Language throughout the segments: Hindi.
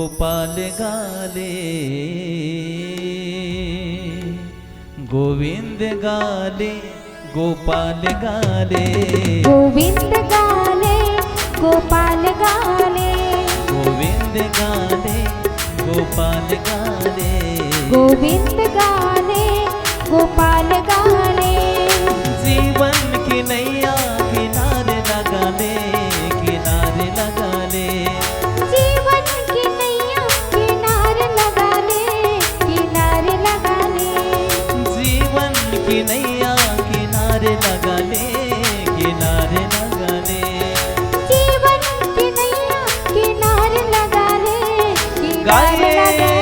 गोपाल गाले, गोविंद गाले, गोपाल गाले, गोविंद गाले, गोपाल गाले, गोविंद गाले, गोपाल गाले, गोविंद गाले, गोपाल गाले। जीवन की नैया किनारे लगा ले, किनारे लगा ले, जीवन की नैया किनारे लगा ले, किनारे लगा ले, जीवन की नैया किनारे लगा ले, किनारे लगा ले, जीवन की नैया किनारे लगा ले, किनारे लगा ले।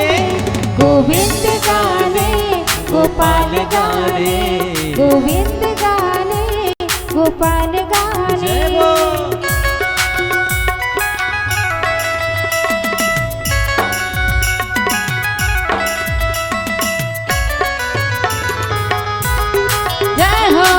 गोविंद गाले, गोपाल गाले, गोविंद गाले, गोपाल गाले। जय बोल। जय हो।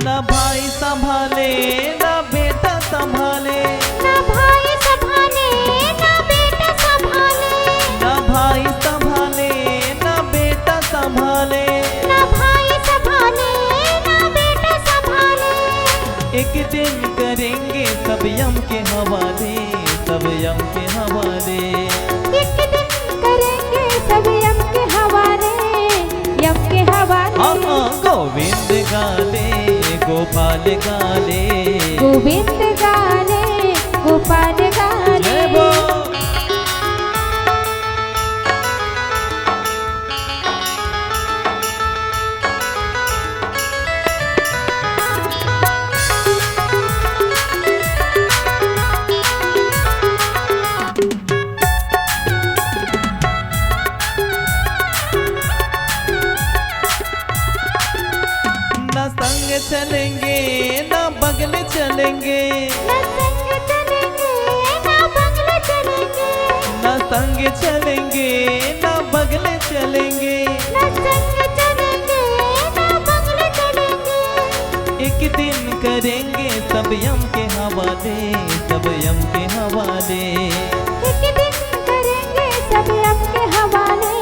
ना भाई संभाले, ना बेटा संभाले, ना भाई संभाले, ना बेटा संभाले, ना भाई संभाले, ना बेटा संभाले, ना भाई संभाले, ना बेटा संभाले। एक दिन करेंगे सब यम के हवाले, सब यम के हवाले, एक दिन करेंगे सब यम के हवाले, यम के हवाले। गोविंद गाले, गोपाल गाले, गोविंद गाले, गोपाल गाले। जय बोल। ना संग चलेंगे, ना बगल चलेंगे, ना संग चलेंगे, ना बगल चलेंगे, ना संग चलेंगे, ना बगल चलेंगे, ना संग चलेंगे, ना बगल चलेंगे। एक दिन करेंगे सब यम के हवाले, सब यम के हवाले, एक दिन करेंगे सब यम के हवाले,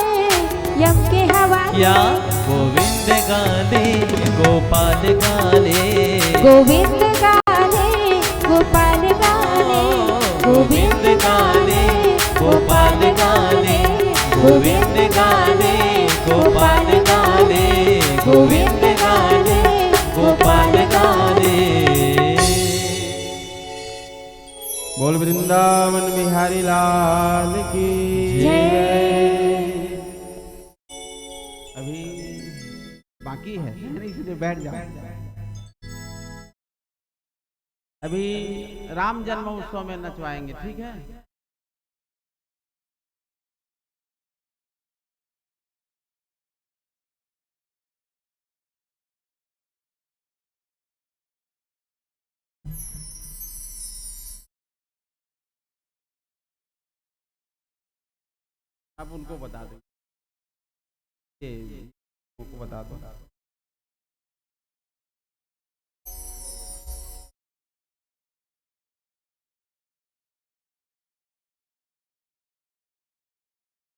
यम के हवाले। या गोविंद गाले, गोपाल गाले, गोविंद गाले, गोपाल गाले, गोविंद गाले, गोपाल गाले, गोविंद गाले, गोपाल गाले, गोविंद गाले, गोपाल गाले। बोल वृंदावन बिहारी लाल की जय। अभी बाकी है इसलिए बैठ जाओ। अभी राम जन्म उत्सव में नचवाएंगे, ठीक है। अब उनको बता दो, उनको बता दो।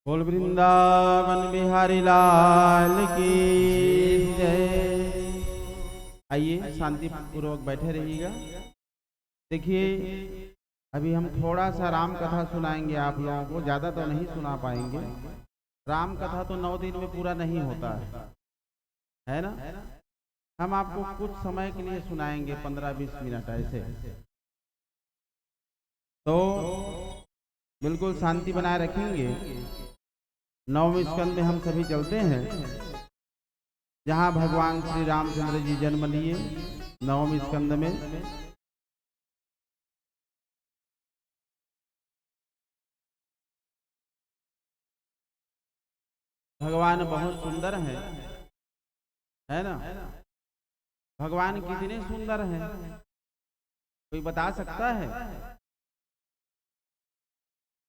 बोल वृंदावन बिहारी लाल की जय। आइए शांति पूर्वक बैठे रहिएगा। देखिए अभी हम थोड़ा सा राम कथा सुनाएंगे आप लोगों को, ज़्यादा तो नहीं सुना पाएंगे। राम कथा तो 9 दिन में पूरा नहीं होता है ना। हम आपको कुछ समय के लिए सुनाएंगे, 15-20 मिनट ऐसे। तो बिल्कुल शांति बनाए रखेंगे। 9वें स्कंद में हम सभी चलते हैं, जहाँ भगवान श्री रामचंद्र जी जन्म लिए। 9वें स्कंद में भगवान बहुत सुंदर है ना। भगवान कितने सुंदर हैं, कोई बता सकता है?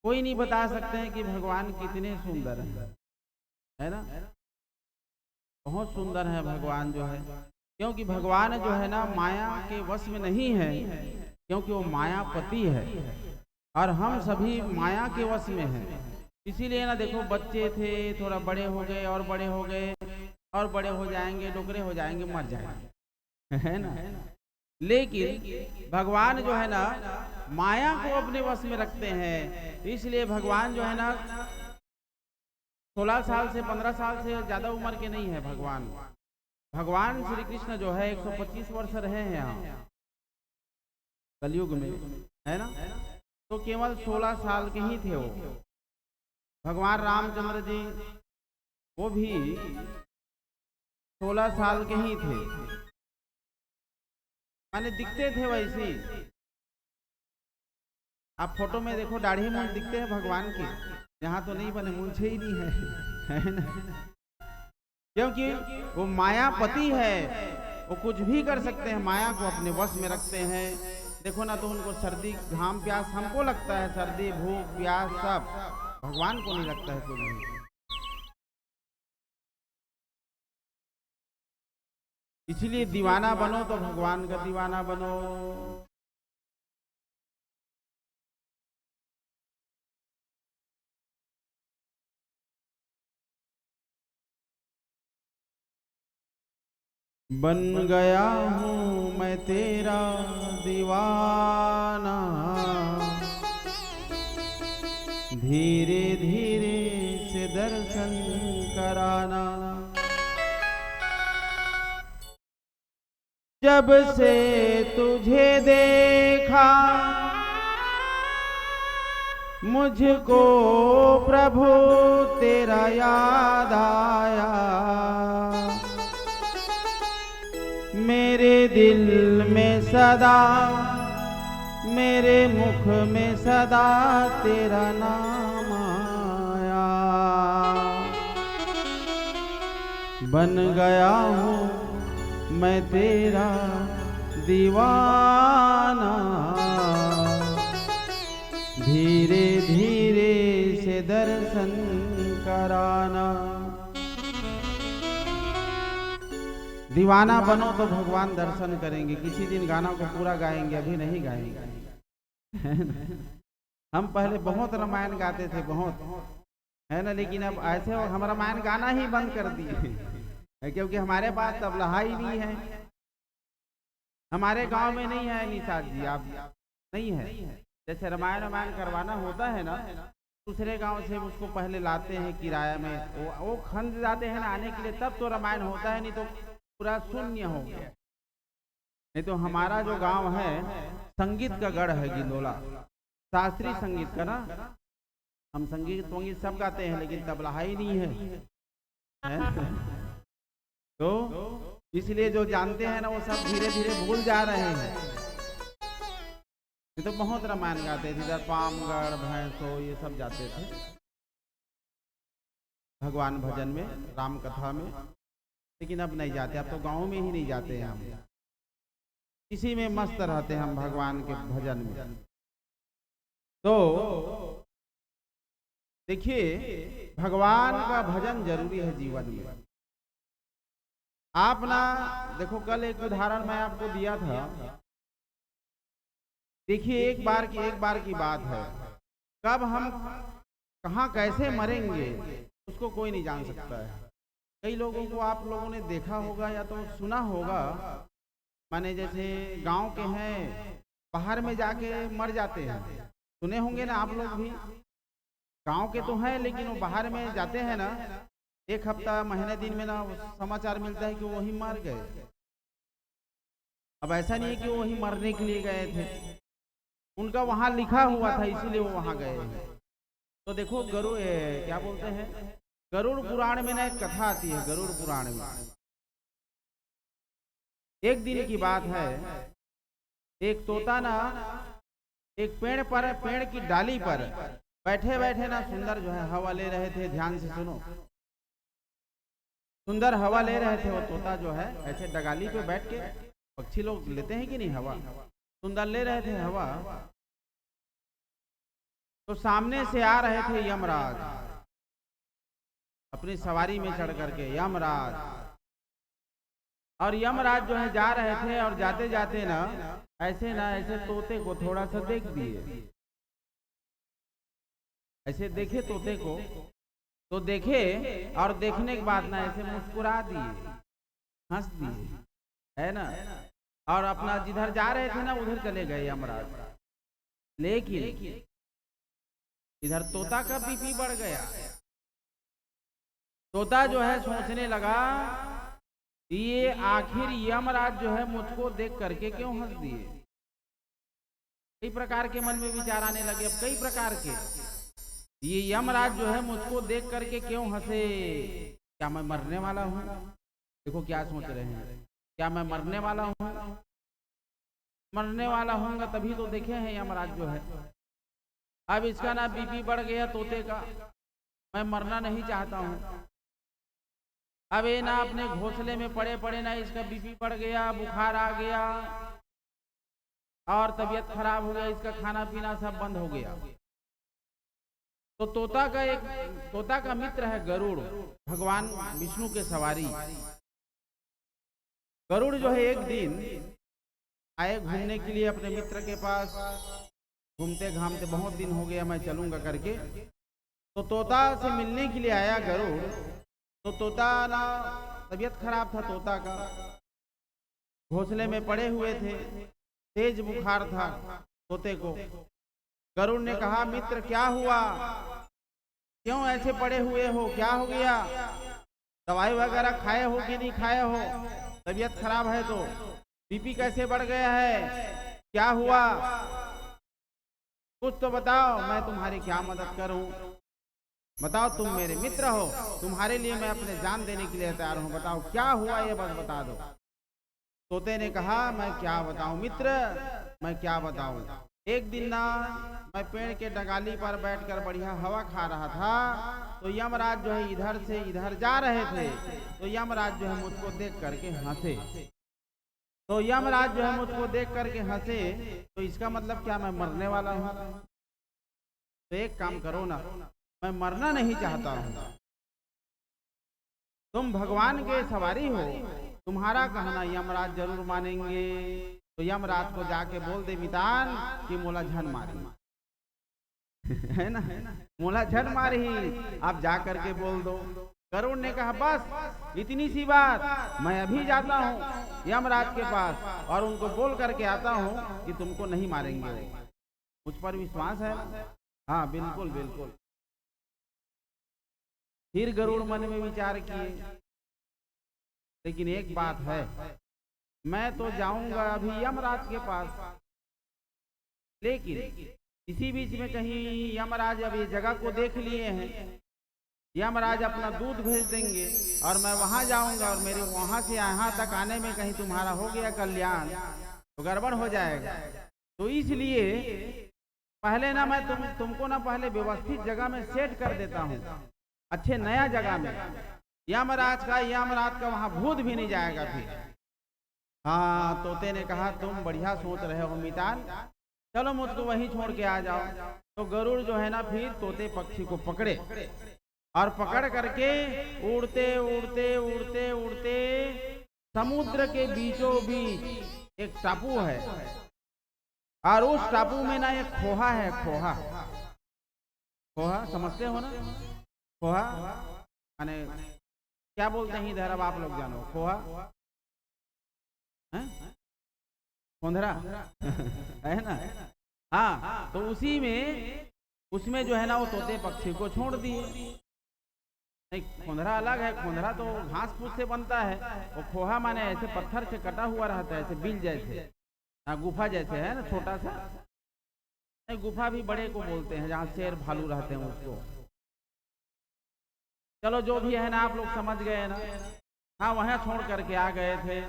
कोई नहीं बता सकते हैं कि भगवान कितने सुंदर हैं, है ना। बहुत सुंदर है भगवान जो है, क्योंकि भगवान जो है ना माया के वश में नहीं है, क्योंकि वो मायापति है और हम सभी माया के वश में हैं। इसीलिए ना देखो, बच्चे थे थोड़ा बड़े हो गए और बड़े हो गए और बड़े हो जाएंगे, डोकरे हो जाएंगे, मर जाएंगे, है ना। लेकिन भगवान जो है ना माया को अपने वश में रखते हैं। इसलिए भगवान जो है ना 16 साल से 15 साल से ज्यादा उम्र के नहीं है। भगवान श्री कृष्ण जो है 125 वर्ष रहे हैं यहाँ कलयुग में, है ना। तो केवल 16 साल के ही थे वो। भगवान रामचंद्र जी वो भी 16 साल के ही थे, माने दिखते थे वैसे। आप फोटो में देखो दाढ़ी मूंछ दिखते हैं भगवान के, यहाँ तो नहीं बने, मूंछे ही नहीं है ना, क्योंकि वो मायापति है, वो कुछ भी कर सकते हैं, माया को अपने वश में रखते हैं। देखो ना, तो उनको सर्दी घाम प्यास हमको लगता है, सर्दी भूख प्यास सब, भगवान को नहीं लगता है कुछ भी। इसलिए दीवाना बनो तो भगवान का दीवाना बनो। बन गया हूँ मैं तेरा दीवाना, धीरे धीरे से दर्शन कराना। जब से तुझे देखा मुझको प्रभु तेरा याद आया, मेरे दिल में सदा, मेरे मुख में सदा तेरा नाम आया। बन गया हूँ मैं तेरा दीवाना, धीरे धीरे से दर्शन कराना। दीवाना बनो तो भगवान दर्शन करेंगे। किसी दिन गाना को पूरा गाएंगे, अभी नहीं गाएंगे। हम पहले बहुत रामायण गाते थे, बहुत, है ना, लेकिन अब ऐसे हम रामायण गाना ही बंद कर दिए, क्योंकि हमारे पास तबला ही नहीं है। हमारे गांव में नहीं है निषाद जी, आप नहीं है। जैसे रामायण करवाना होता है ना, दूसरे गांव से उसको पहले लाते हैं किराया में, वो खंड जाते हैं ना आने के लिए, तब तो रामायण होता है, नहीं तो पूरा शून्य हो गया। नहीं तो हमारा जो गांव है संगीत का गढ़ है गिंदोला, शास्त्रीय संगीत का ना। हम संगीत वंगीत सब गाते हैं, लेकिन तबला ही नहीं है। तो इसलिए जो जानते हैं ना वो सब धीरे धीरे भूल जा रहे हैं। ये तो बहुत रामायण गाते थे, इधर पामगढ़ भैंसो ये सब जाते थे भगवान भजन में, राम कथा में, लेकिन अब नहीं जाते। अब तो गांव में ही नहीं जाते हैं हम, इसी में मस्त रहते हैं हम भगवान के भजन में। तो देखिए, भगवान का भजन जरूरी है जीवन में। आप ना देखो, कल एक उदाहरण मैं आपको दिया था। देखिए, एक बार की बात है, कब हम कहाँ कैसे मरेंगे उसको कोई नहीं जान सकता है। कई लोगों को आप लोगों ने देखा होगा या तो सुना होगा, माने जैसे गांव के हैं बाहर में जाके मर जाते हैं, सुने होंगे ना आप लोग भी। गांव के तो हैं, लेकिन वो बाहर में जाते हैं ना, एक हफ्ता महीने दिन में ना समाचार मिलता है कि वो वहीं मर गए। अब ऐसा नहीं है कि वो वहीं मरने के लिए गए थे, उनका वहां लिखा हुआ था इसीलिए वो वहां गए हैं। तो देखो, क्या बोलते हैं, गरुड़ पुराण में ना एक कथा आती है। गरुड़ पुराण में एक दिन की बात है, एक तोता ना एक पेड़ की डाली पर बैठे बैठे ना सुंदर जो है हवा ले रहे थे। ध्यान से सुनो, सुंदर हवा ले रहे थे। वो तोता जो है ऐसे डगाली पे बैठ के, पक्षी लोग लेते हैं कि नहीं हवा, सुंदर ले रहे थे हवा। तो सामने से आ रहे थे यमराज अपनी सवारी में चढ़ करके। यमराज और यमराज जो है जा रहे थे और जाते जाते ना ऐसे तोते को थोड़ा सा देख दिए, ऐसे देखे तोते को, तो देखे और देखने के बाद ना ऐसे मुस्कुरा दिए, हंस दिए, है ना, और अपना जिधर जा रहे थे ना उधर चले गए यमराज। लेकिन इधर तोता का बीपी बढ़ गया। तोता जो है सोचने लगा ये आखिर यमराज जो है मुझको देख करके क्यों हंस दिए। कई प्रकार के मन में विचार आने लगे, अब कई प्रकार के, ये यमराज जो है मुझको देख करके क्यों हंसे। क्या मैं मरने वाला हूँ? देखो क्या सोच रहे हैं, क्या मैं मरने वाला हूँ? मरने वाला होऊंगा तभी तो देखे हैं यमराज जो है। अब इसका ना बीपी बढ़ गया तोते का, मैं मरना नहीं चाहता हूँ। अब ये ना अपने घोंसले में पड़े पड़े ना इसका बीपी बढ़ गया, बुखार आ गया और तबीयत खराब हो गया, इसका खाना पीना सब बंद हो गया। तो तोता का मित्र है गरुड़, भगवान विष्णु के सवारी। गरुड़ जो है एक दिन आए घूमने के लिए अपने मित्र के पास, घूमते घामते बहुत दिन हो गया मैं चलूंगा करके, तो तोता से मिलने के लिए आया गरुड़। तो तोता ना तबीयत खराब था तोता का, घोंसले में पड़े हुए थे, तेज बुखार था तोते को। गरुड़ ने कहा मित्र क्या हुआ, क्यों ऐसे पड़े हुए हो, क्या हो गया, दवाई वगैरह खाए हो कि नहीं खाए हो, तबीयत खराब है तो बीपी कैसे बढ़ गया है, क्या हुआ, कुछ तो बताओ, मैं तुम्हारी क्या मदद करूं, बताओ, तुम मेरे मित्र हो, तुम्हारे लिए मैं अपने जान देने के लिए तैयार हूं, बताओ क्या हुआ ये बस बता दो। तोते ने कहा मैं क्या बताऊं मित्र, मैं क्या बताऊं। एक दिन ना मैं पेड़ के डगाली पर बैठकर बढ़िया हवा खा रहा था, तो यमराज जो है इधर से इधर जा रहे थे, तो यमराज जो है मुझको देख करके हंसे। तो यमराज जो है मुझको देख करके हंसे, तो इसका मतलब क्या मैं मरने वाला हूँ। तो एक काम करो ना, मैं मरना नहीं चाहता हूँ, तुम भगवान के सवारी हो, तुम्हारा कहना यमराज जरूर मानेंगे। तो यमराज को जाके बोल दे मितान कि मोला झन मारी है ना, मोला झन मारी, आप जा करके बोल दो। गरुड़ ने कहा बस इतनी सी बात, मैं अभी जाता हूँ यमराज के पास और उनको बोल करके आता हूँ कि तुमको नहीं मारेंगे। मुझ पर विश्वास है? हाँ बिल्कुल बिल्कुल। फिर गरुड़ मन में विचार किए, लेकिन एक बात है, मैं तो जाऊंगा अभी यमराज के पास, लेकिन इसी बीच में कहीं यमराज अब ये जगह को देख लिए हैं, यमराज अपना दूध भेज देंगे और मैं वहां जाऊंगा और मेरे वहां से यहाँ तक आने में कहीं तुम्हारा हो गया कल्याण तो गड़बड़ हो जाएगा। तो इसलिए पहले ना मैं तुमको ना पहले व्यवस्थित जगह में सेट कर देता हूँ, अच्छे नया जगह में, यमराज का वहां भूत भी नहीं जाएगा फिर। हाँ तोते ने कहा तुम बढ़िया सोच रहे हो मितान, चलो मुझको वहीं छोड़ के आ जाओ। तो गरुड़ जो है ना फिर तोते पक्षी को पकड़े और पकड़ करके उड़ते उड़ते उड़ते उड़ते समुद्र के बीचों बीच एक टापू है, और उस टापू में ना एक खोहा है। खोहा खोहा समझते हो ना, खोहा माने क्या बोलते हैं इधर, अब आप लोग जानो। खोहा खोंधरा है ना। हाँ तो उसी में उसमें जो है ना वो तोते पक्षी को छोड़ दिए। नहीं खोंधरा अलग है, खोंधरा तो घास फूस से बनता है, वो खोहा माने ऐसे पत्थर से कटा हुआ रहता है, ऐसे बिल जैसे, गुफा जैसे है ना छोटा सा। नहीं गुफा भी बड़े को बोलते हैं, जहाँ शेर भालू रहते हैं उसको। चलो जो भी है ना आप लोग समझ गए ना। हाँ वहाँ छोड़ करके आ गए थे।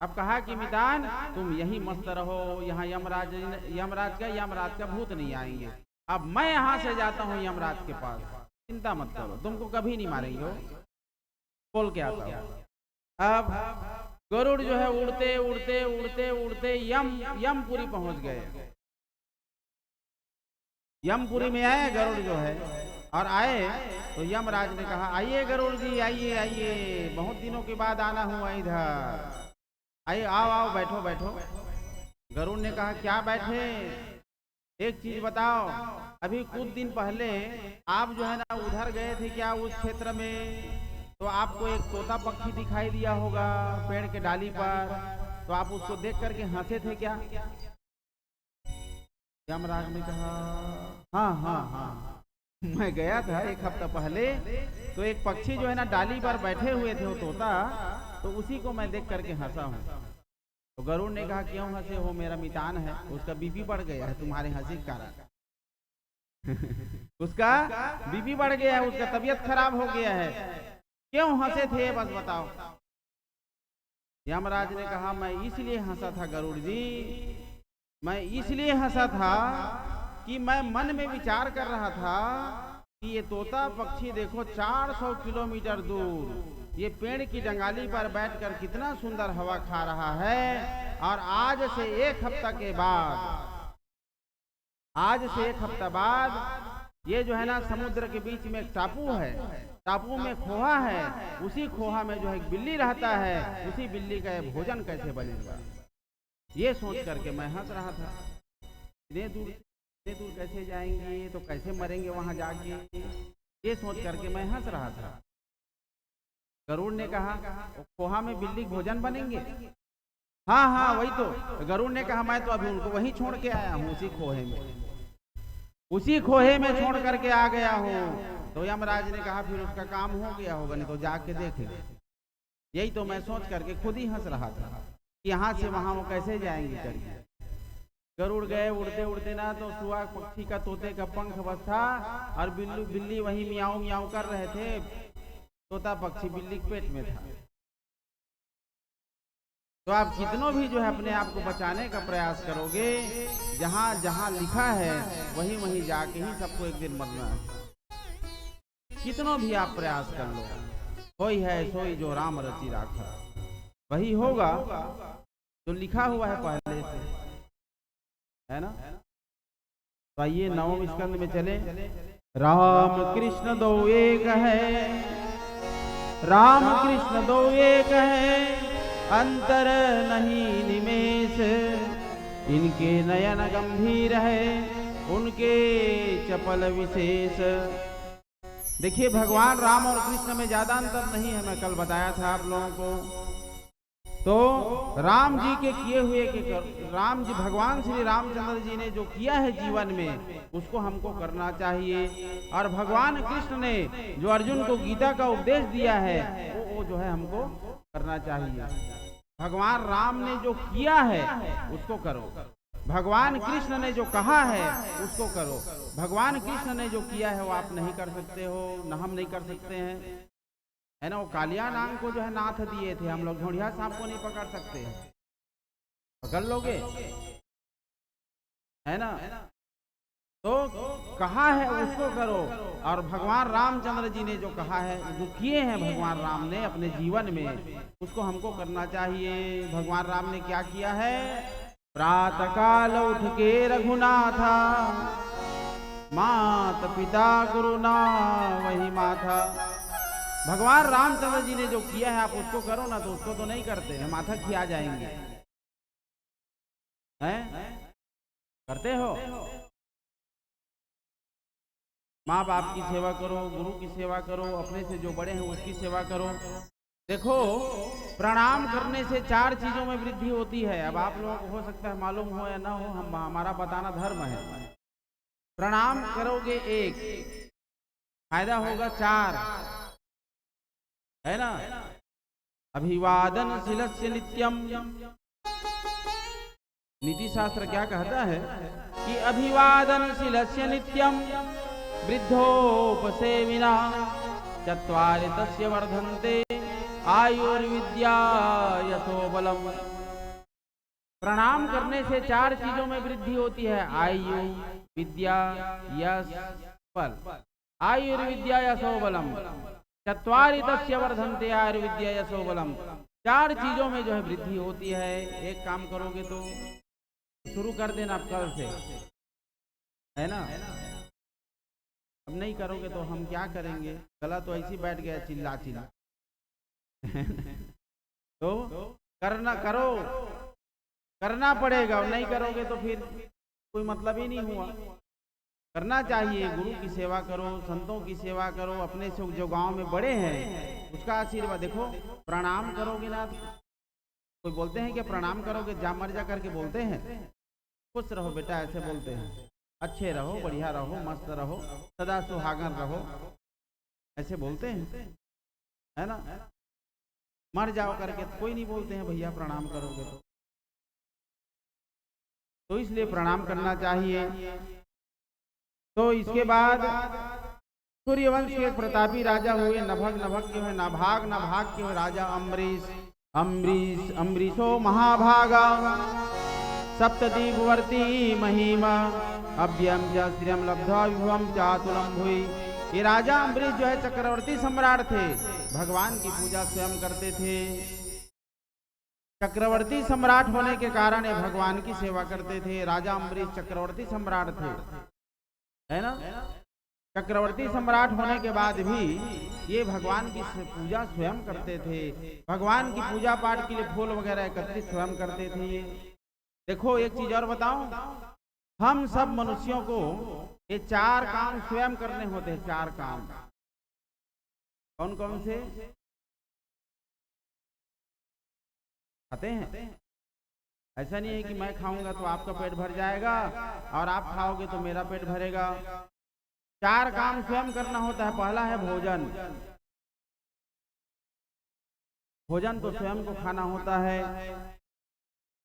अब कहा कि मितान तुम यही मस्त रहो, यहाँ यमराज का भूत नहीं आएंगे। अब मैं यहाँ से जाता हूँ यमराज के पास, चिंता मत करो, तुमको कभी नहीं मारेंगे, बोल के आता हूँ। अब गरुड़ जो है उड़ते उड़ते उड़ते उड़ते यमपुरी पहुंच गए। यमपुरी में आए गरुड़ जो है, और आए तो यमराज ने कहा आइए गरुड़ जी, आइए आइए, बहुत दिनों के बाद आना हुआ इधर, आइए आओ आओ बैठो बैठो। गरुड़ ने कहा क्या बैठे, एक चीज बताओ, अभी कुछ दिन पहले आप जो है ना उधर गए थे क्या उस क्षेत्र में, तो आपको एक तोता पक्षी दिखाई दिया होगा पेड़ के डाली पर, तो आप उसको देख करके हंसे थे क्या? यमराज ने कहा हाँ हाँ हाँ, मैं गया था एक हफ्ता पहले, तो एक पक्षी जो है ना डाली पर बैठे हुए थे वो तोता, तो उसी को मैं देख करके हंसा हूँ। तो गरुड़ ने कहा क्यों हंसे हो, मेरा मितान है, उसका बीपी बढ़ गया है तुम्हारे हंसी के कारण। उसका बीपी बढ़ गया है, उसका तबीयत खराब हो गया है, क्यों हंसे थे बस बताओ। यमराज ने कहा मैं इसलिए हंसा था गरुड़ जी, मैं इसलिए हंसा था कि मैं मन में विचार कर रहा था कि ये तोता पक्षी देखो 400 किलोमीटर दूर ये पेड़ की डंगाली पर बैठकर कितना सुंदर हवा खा रहा है, और आज से एक हफ्ता बाद ये जो है ना समुद्र के बीच में एक टापू है, टापू में खोहा है, उसी खोहा में जो है एक बिल्ली रहता है, उसी बिल्ली का भोजन कैसे बनेगा, ये सोच करके मैं हंस रहा था। इतने दूर कैसे जाएंगे, तो कैसे मरेंगे वहां जाके, ये सोच करके मैं हंस रहा था। गरुड़ ने कहा खोहा में बिल्ली भोजन बनेंगे, हाँ हाँ वही तो। गरुड़ ने कहा मैं तो अभी उनको वहीं छोड़ के आया हूँ, उसी खोहे में छोड़ करके आ गया हूँ। तो यमराज ने कहा फिर उसका काम हो गया होगा, नहीं तो जाके देख ले। यही तो मैं सोच करके खुद ही हंस रहा था कि यहाँ से वहां वो कैसे जाएंगे करके। गरुड़ गए उड़ते उड़ते ना, तो सुआ पक्षी का तोते का पंख बस था, और बिल्ली वहीं मियाऊ मियाऊ कर रहे थे, तोता पक्षी बिल्ली के पेट में था। तो आप कितनों भी जो है अपने आप को बचाने का प्रयास करोगे, जहां जहां लिखा है वहीं वहीं जाके ही सबको एक दिन मरना है। कितनों भी आप प्रयास कर लो, कोई है सोई जो राम रचि राखा, वही होगा जो लिखा हुआ है पहले से, है ना। तो आइए 9वें स्कंद में चले। राम कृष्ण दो एक है, राम कृष्ण दो एक है, अंतर नहीं निमेष, इनके नयन गंभीर है, उनके चपल विशेष। देखिए भगवान राम और कृष्ण में ज्यादा अंतर नहीं है, मैं कल बताया था आप लोगों को। तो राम जी के किए हुए राम जी, भगवान श्री रामचंद्र जी ने जो किया है जीवन में, उसको हमको करना चाहिए। और भगवान कृष्ण ने जो अर्जुन को गीता का उपदेश दिया है, वो जो है हमको करना चाहिए। भगवान राम ने जो किया है उसको करो, भगवान कृष्ण ने जो कहा है उसको करो। भगवान कृष्ण ने जो किया है वो आप नहीं कर सकते हो, न हम नहीं कर सकते हैं, है ना। वो कालिया नाग को जो है नाथ दिए थे, हम लोग ढूंढिया सांप को नहीं पकड़ सकते, पकड़ लोगे, है ना। तो कहा है उसको करो। और भगवान रामचंद्र जी ने जो कहा है, जो किए हैं भगवान राम ने अपने जीवन में, उसको हमको करना चाहिए। भगवान राम ने क्या किया है, प्रातः काल उठ के रघुनाथा, मात पिता गुरुना वही माथा। भगवान रामचंद्र जी ने जो किया है आप उसको करो ना, तो उसको तो नहीं करते हैं, माथा खिया जाएंगे, हैं? करते हो? माँ बाप की सेवा करो, गुरु की सेवा करो, अपने से जो बड़े हैं उसकी सेवा करो। देखो प्रणाम करने से 4 चीजों में वृद्धि होती है। अब आप लोगों को हो सकता है मालूम हो या ना हो, हमारा बताना धर्म है। प्रणाम करोगे 1, फायदा होगा 4, है ना। अभिवादन शिलस्य नित्यम, नीति शास्त्र क्या कहता है कि अभिवादन शिलस्य नित्यम, वृद्धोपसेविना चत्वारि तस्य वर्धन्ते आयुर्विद्या यशो बलम। प्रणाम करने से 4 चीजों में वृद्धि होती है, आयु, विद्या, यश, बल। आयुर्विद्या यशो बलम, चत्वारि तस्य वर्धन्ते आयुर्विद्या यशो बलम। 4 चीजों में जो है वृद्धि होती है। एक काम करोगे तो शुरू कर देना कल से, है ना। अब नहीं करोगे तो हम क्या करेंगे, गला तो ऐसी बैठ गया चिल्ला चिल्ला। तो करना करो, करना पड़ेगा, और नहीं करोगे तो फिर कोई मतलब ही नहीं हुआ। करना चाहिए, गुरु की सेवा करो, संतों की सेवा करो, अपने से जो गांव में बड़े हैं उसका आशीर्वाद देखो। प्रणाम करोगे ना, कोई बोलते हैं कि प्रणाम करोगे जा मर जा करके बोलते हैं, खुश रहो बेटा ऐसे बोलते हैं, अच्छे रहो, बढ़िया रहो, मस्त रहो, सदा सुहागन रहो, ऐसे बोलते हैं, है ना। मर जाओ करके कोई नहीं बोलते हैं भैया प्रणाम करोगे तो इसलिए प्रणाम करना चाहिए। तो इसके बाद सूर्यवंश के एक प्रतापी राजा हुए, नभग, नभग के हुए नाभाग, नाभाग के हुए राजा अम्बरीश, अम्बरीश अम्बरीशो महाभागा, सप्तदीपवर्ती महिमा, अभ्यम च श्रियम लब्ध्वा विभवम चातुलम भुई। ये राजा अम्बरीश जो है चक्रवर्ती सम्राट थे, भगवान की पूजा स्वयं करते थे। चक्रवर्ती सम्राट होने के कारण ये भगवान की सेवा करते थे। राजा अम्बरीश चक्रवर्ती सम्राट थे, है ना। चक्रवर्ती सम्राट होने के बाद भी ये भगवान की पूजा स्वयं करते थे। भगवान की पूजा पाठ के लिए फूल वगैरह एकत्रित स्वयं करते थे। देखो एक चीज और बताऊं, हम सब मनुष्यों को ये 4 काम स्वयं करने होते हैं। 4 काम कौन कौन से खाते हैं? ऐसा नहीं है कि मैं खाऊंगा तो आपका पेट भर जाएगा और आप खाओगे तो मेरा पेट भरेगा। 4 काम स्वयं करना होता है। पहला है भोजन, भोजन तो स्वयं को खाना होता है।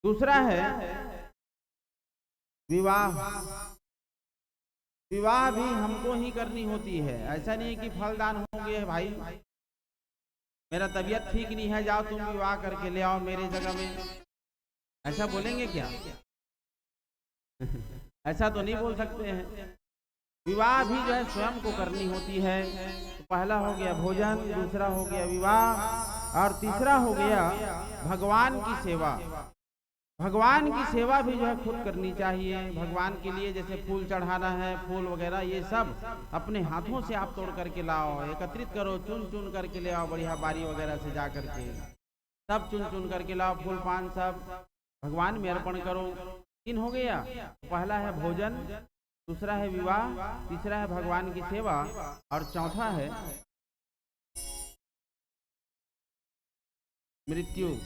दूसरा है विवाह, विवाह भी हमको ही करनी होती है। ऐसा नहीं है कि फलदान हो गए भाई मेरा तबीयत ठीक नहीं है, जाओ तुम विवाह करके ले आओ मेरे जगह में, ऐसा बोलेंगे क्या? ऐसा तो नहीं बोल सकते हैं। विवाह भी जो है स्वयं को करनी होती है। तो पहला हो गया भोजन, दूसरा हो गया विवाह, और तीसरा हो गया भगवान की सेवा। भगवान की सेवा भी जो है खुद करनी चाहिए। भगवान के लिए जैसे फूल चढ़ाना है, फूल वगैरह ये सब अपने हाथों से आप तोड़ करके लाओ, एकत्रित करो, चुन चुन करके ले आओ, बढ़िया बारी वगैरह से जा करके सब चुन चुन करके लाओ, फूल पान सब भगवान में अर्पण करो। 3 हो गया। पहला है भोजन, दूसरा है विवाह, तीसरा है भगवान की सेवा, और चौथा है मृत्यु।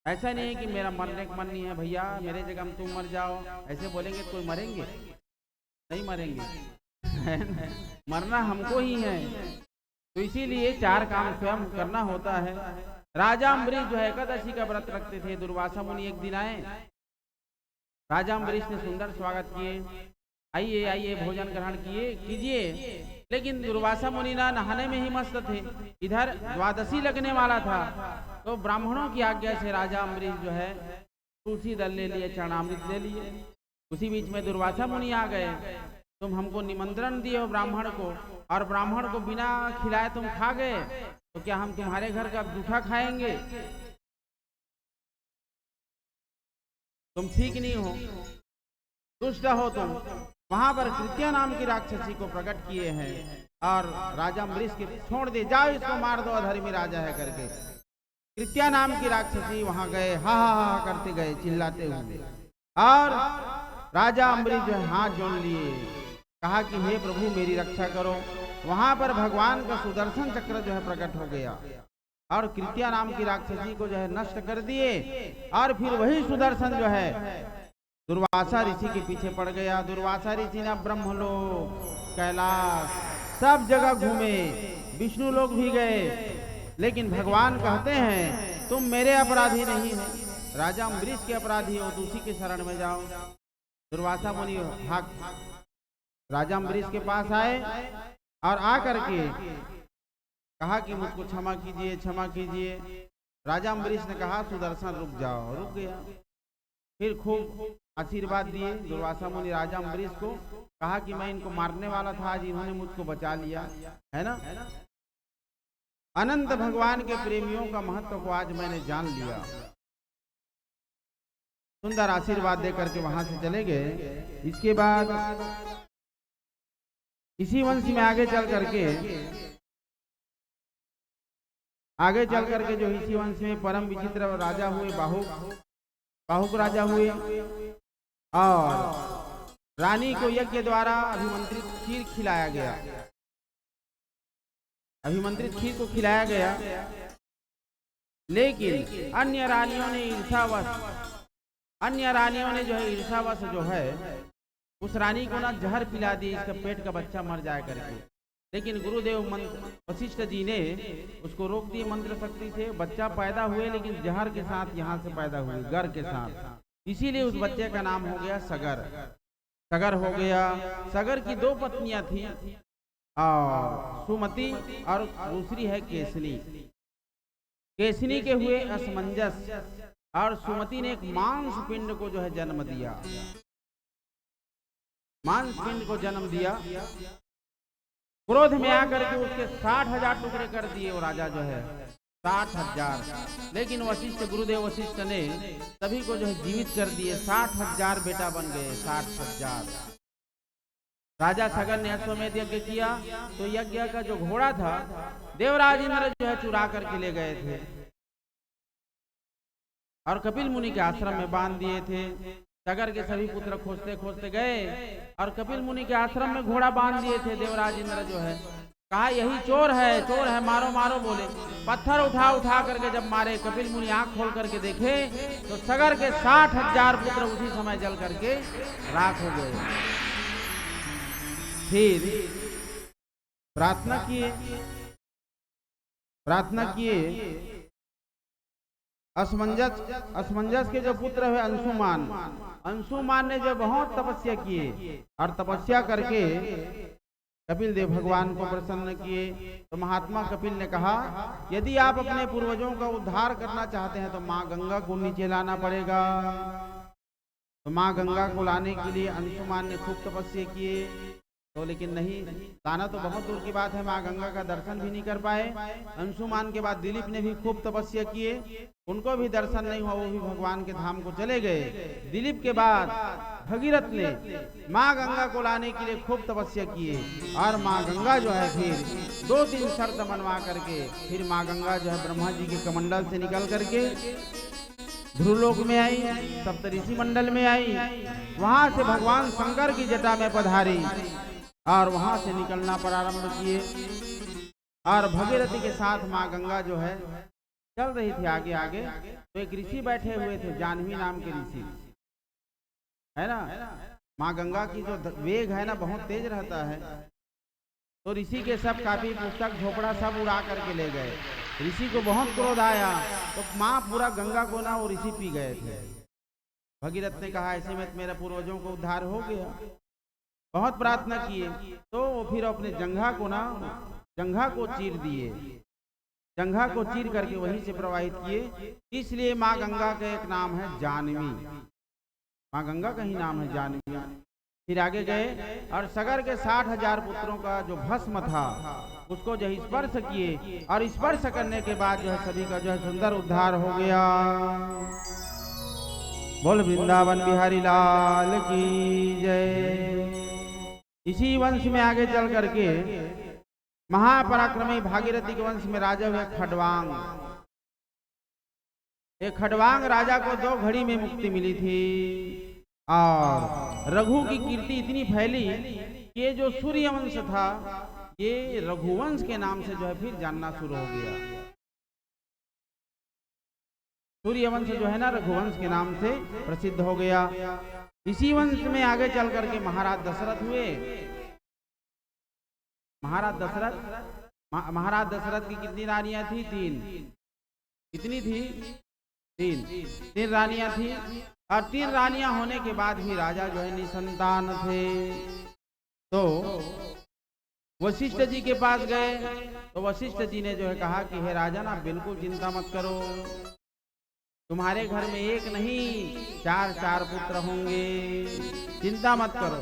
ऐसा नहीं है कि मेरा मरने का मन नहीं है भैया मेरे जगह में तुम मर जाओ, ऐसे बोलेंगे तो कोई मरेंगे? नहीं मरेंगे। मरना हमको ही है। तो इसीलिए 4 काम स्वयं करना होता है। राजा अम्बरीश जो है एकादशी का व्रत रखते थे। दुर्वासा मुनि एक दिन आए, राजा अम्बरीश ने सुंदर स्वागत किए, आइए आइए भोजन ग्रहण कीजिए। लेकिन दुर्वासा मुनि ना नहाने में ही मस्त थे, इधर द्वादशी लगने वाला था। तो ब्राह्मणों की आज्ञा से राजा अम्बरीश जो है तुलसी दल ले लिए, चरणामृत ले लिए। उसी बीच में दुर्वासा मुनि आ गए, तुम हमको निमंत्रण दिए हो ब्राह्मण को, और ब्राह्मण को बिना खिलाए तुम खा गए, तो क्या हम तुम्हारे घर का जूठा खाएंगे? तुम ठीक नहीं हो, दुष्ट हो तुम। वहां पर कृत्या नाम की राक्षसी को प्रकट किए हैं, और राजा अम्बरीश के छोड़ दे, जाओ इसको मार दो, अधर्मी राजा है करके। कृत्या नाम की राक्षसी वहां गए, हा हा हा करते गए, चिल्लाते हुए, और राजा अम्बरीश जो है हाथ जोड़ लिए, कहा कि हे प्रभु मेरी रक्षा करो। वहां पर भगवान का सुदर्शन चक्र जो है प्रकट हो गया, और कृत्या नाम की राक्षसी को जो है नष्ट कर दिए। और फिर वही सुदर्शन जो है दुर्वासा ऋषि के पीछे पड़ गया। दुर्वासा ऋषि ने ब्रह्मलोक, कैलाश सब जगह घूमे, विष्णु लोक भी गए, लेकिन भगवान कहते हैं तुम मेरे अपराधी नहीं हो, राजा अम्बरीश के अपराधी हो, दूसरी के शरण में जाओ। दुर्वासा मुनि भाग राजा अम्बरीश के पास आए, और आकर के कहा कि मुझको क्षमा कीजिए, क्षमा कीजिए। राजा अम्बरीश ने कहा सुदर्शन रुक जाओ, रुक गया। फिर खूब आशीर्वाद दिए दुर्वासा मुनि राजा अम्बरीश को, कहा कि मैं इनको मारने वाला था, आज इन्होंने मुझको बचा लिया, है ना। अनंत भगवान के प्रेमियों का महत्व को आज मैंने जान लिया। सुंदर आशीर्वाद देकर के वहां से चले गए। इसके बाद इसी वंश में आगे चल करके जो इसी वंश में परम विचित्र राजा हुए, बाहुक राजा हुए, और रानी को यज्ञ द्वारा अभिमंत्रित खीर खिलाया गया। अभिमंत्रित खीर को खिलाया गया, लेकिन अन्य रानियों ने जो है ईर्षावश जो है उस रानी को ना जहर पिला दी, इसका पेट का बच्चा मर जाए करके। लेकिन गुरुदेव वशिष्ठ जी ने उसको रोक दिए मंत्र शक्ति से। बच्चा पैदा हुए लेकिन जहर के साथ यहाँ से पैदा हुए, गर के साथ। इसीलिए उस बच्चे का नाम हो गया सगर। सगर हो गया। सगर की 2 पत्नियां थी, और सुमति और दूसरी है केसनी। केसनी के हुए असमंजस, और सुमति ने एक मांस पिंड को जो है जन्म दिया। मांस पिंड को जन्म दिया। क्रोध में आकर के उसके 60,000 टुकड़े कर दिए वो राजा जो है, 60,000। लेकिन गुरुदेव वशिष्ठ ने सभी को जो है जीवित कर दिए। 60,000 बेटा बन गए, 60,000। राजा सगर ने अश्वमेध यज्ञ किया, तो यज्ञ का जो घोड़ा था देवराज इंद्र जो है चुरा करके ले गए थे, और कपिल मुनि के आश्रम में बांध दिए थे। सगर के सभी पुत्र खोजते खोजते गए, और कपिल मुनि के आश्रम में घोड़ा बांध दिए थे। देवराज इंद्र जो है कहा यही चोर है, मारो मारो बोले। पत्थर उठा करके जब मारे, कपिल मुनि आंख खोल करके देखे तो सगर के 60,000 पुत्र उसी समय जल करके राख हो गए। फिर प्रार्थना किए। असमंजस के जो पुत्र है अंशुमान ने जो बहुत तपस्या किए, और तपस्या करके कपिल देव भगवान को प्रसन्न किए। तो महात्मा कपिल ने कहा यदि आप अपने पूर्वजों का उद्धार करना चाहते हैं तो माँ गंगा को नीचे लाना पड़ेगा। तो माँ गंगा को लाने के लिए अंशुमान ने खूब तपस्या किए, तो लेकिन नहीं लाना तो बहुत दूर की बात है, माँ गंगा का दर्शन भी नहीं कर पाए। अंशुमान के बाद दिलीप ने भी खूब तपस्या किए, उनको भी दर्शन नहीं हुआ, वो भी भगवान के धाम को चले गए। दिलीप के बाद भगीरथ ने माँ गंगा को लाने के लिए खूब तपस्या किए, और माँ गंगा जो है फिर 2-3 शर्त मनवा करके फिर माँ गंगा जो है ब्रह्मा जी के कमंडल से निकल करके ध्रुवलोक में आई, सप्तऋषि मंडल में आई। वहां से भगवान शंकर की जटा में पधारी, और वहां से निकलना प्रारंभ किए। और भगीरथी के साथ माँ गंगा जो है चल रही थी आगे। तो एक ऋषि बैठे हुए थे, जाह्नवी नाम के ऋषि, है ना। माँ गंगा की जो वेग है ना बहुत तेज रहता है। तो ऋषि के सब कापी पुस्तक झोपड़ा सब उड़ा करके ले गए। ऋषि को बहुत क्रोध आया, तो माँ पूरा गंगा को ना वो ऋषि पी गए थे। भगीरथ ने कहा ऐसे में मेरे पूर्वजों को उद्धार हो गया। बहुत प्रार्थना किए, तो वो फिर अपने जंघा को चीर दिए। जंघा को चीर करके वहीं से प्रवाहित किए। इसलिए माँ गंगा का एक नाम है जाह्नवी, माँ गंगा का ही नाम है जाह्नवी। फिर आगे गए, और सगर के 60,000 पुत्रों का जो भस्म था उसको जो स्पर्श किए, और स्पर्श करने के बाद जो है सभी का जो है सुंदर उद्धार हो गया। बोल वृंदावन बिहारी लाल की जय। इसी वंश में आगे चल करके महापराक्रमी भागीरथी के वंश में राजा हुए खडवांग। एक खडवांग राजा को 2 घड़ी में मुक्ति मिली थी, और रघु की कीर्ति इतनी फैली कि ये जो सूर्यवंश था ये रघुवंश के नाम से जो है फिर जानना शुरू हो गया। सूर्यवंश जो है ना रघुवंश के नाम से प्रसिद्ध हो गया। इसी वंश में आगे चल करके महाराज दशरथ हुए। महाराज दशरथ की कितनी रानियां थी? 3। कितनी थी? 3 रानियां थी, और 3 रानियां होने के बाद भी राजा जो है निसंतान थे। तो वशिष्ठ जी के पास गए, तो वशिष्ठ जी ने जो है कहा कि हे राजा ना बिल्कुल चिंता मत करो, तुम्हारे घर में 1 नहीं 4 पुत्र होंगे, चिंता मत करो।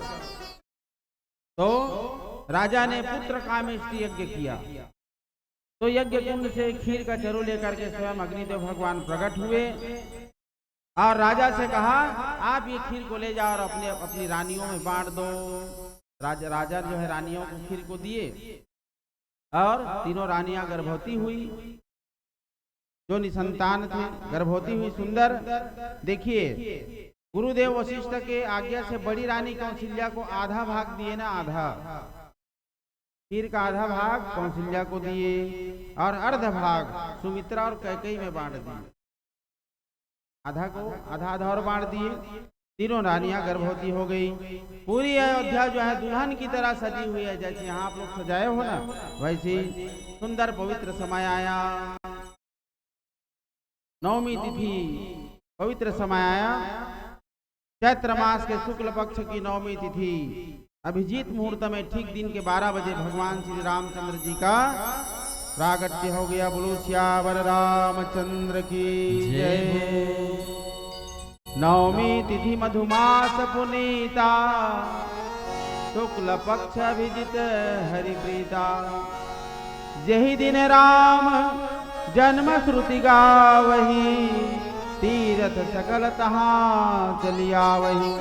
तो राजा ने पुत्र कामेष्टि यज्ञ किया। तो यज्ञ कुंड से खीर का चरु लेकर के स्वयं अग्निदेव भगवान प्रकट हुए, और राजा से कहा आप ये खीर को ले जाओ और अपनी रानियों में बांट दो। राजा जो है रानियों को खीर को दिए और तीनों रानियां गर्भवती हुई, जो निसंतान थे गर्भवती हुई सुंदर। देखिए गुरुदेव वशिष्ठ के आज्ञा से बड़ी रानी कौशल्या को आधा भाग दिए ना, आधा खीर का आधा भाग कौशल्या को दिए और अर्ध भाग सुमित्रा और कैकेयी में बांट दिए। आधा को आधा और बांट दिए। तीनों रानियां गर्भवती हो गई। पूरी अयोध्या जो है दुल्हन की तरह सजी हुई है, जैसे यहाँ आप लोग सजाए हो ना, वैसे सुंदर पवित्र समय आया। नवमी तिथि पवित्र समय आया। चैत्र मास के शुक्ल पक्ष की नवमी तिथि अभिजीत मुहूर्त में ठीक दिन के 12 बजे भगवान श्री रामचंद्र जी का प्रागट्य हो गया। बोलो सियावर रामचंद्र की जय। नवमी तिथि मधुमास पुनीता, शुक्ल पक्ष अभिजित हरिप्रीता। यही दिन राम जन्म श्रुति गावही, तीरथ सकल तहाँ चलिया वही।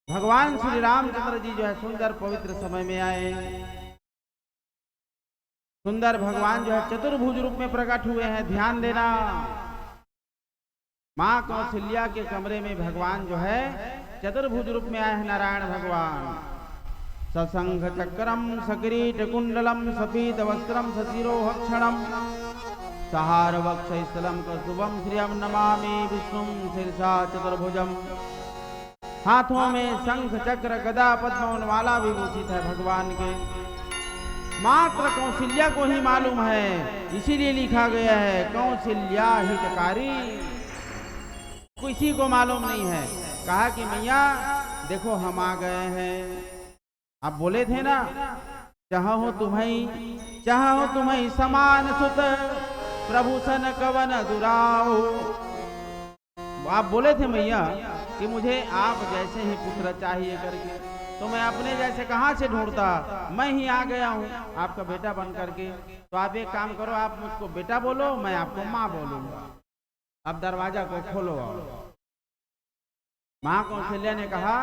भगवान श्री रामचंद्र जी जो है सुंदर पवित्र समय में आए। सुंदर भगवान जो है चतुर्भुज रूप में प्रकट हुए हैं। ध्यान देना, माँ कौशल्या के कमरे में भगवान जो है चतुर्भुज रूप में आए हैं नारायण भगवान। सशंख चक्रम सकिरीट कुंडलम सफीत वस्त्रम सशिरोहक्षणम सहार वक्षस्थलम कौस्तुभम श्रियम नमामि विष्णुम शीर्षा चतुर्भुजम। हाथों में शंख चक्र गदा पद्म माला विभूषित है भगवान के। मात्र कौशल्या को ही मालूम है, इसीलिए लिखा गया है कौशल्या हितकारी। किसी को मालूम नहीं है। कहा कि मैया देखो हम आ गए हैं। आप बोले थे ना, चाहो तुम्हें समान सुत प्रभु सन कवन दुराओ। आप बोले थे मैया कि मुझे आप जैसे ही पुत्र चाहिए करके, तो मैं अपने जैसे कहाँ से ढूंढता, मैं ही आ गया हूँ आपका बेटा बन करके। तो आप एक काम करो, आप मुझको बेटा बोलो, मैं आपको माँ बोलूंगा। अब दरवाजा को खोलो। माँ कौशल्या ने कहा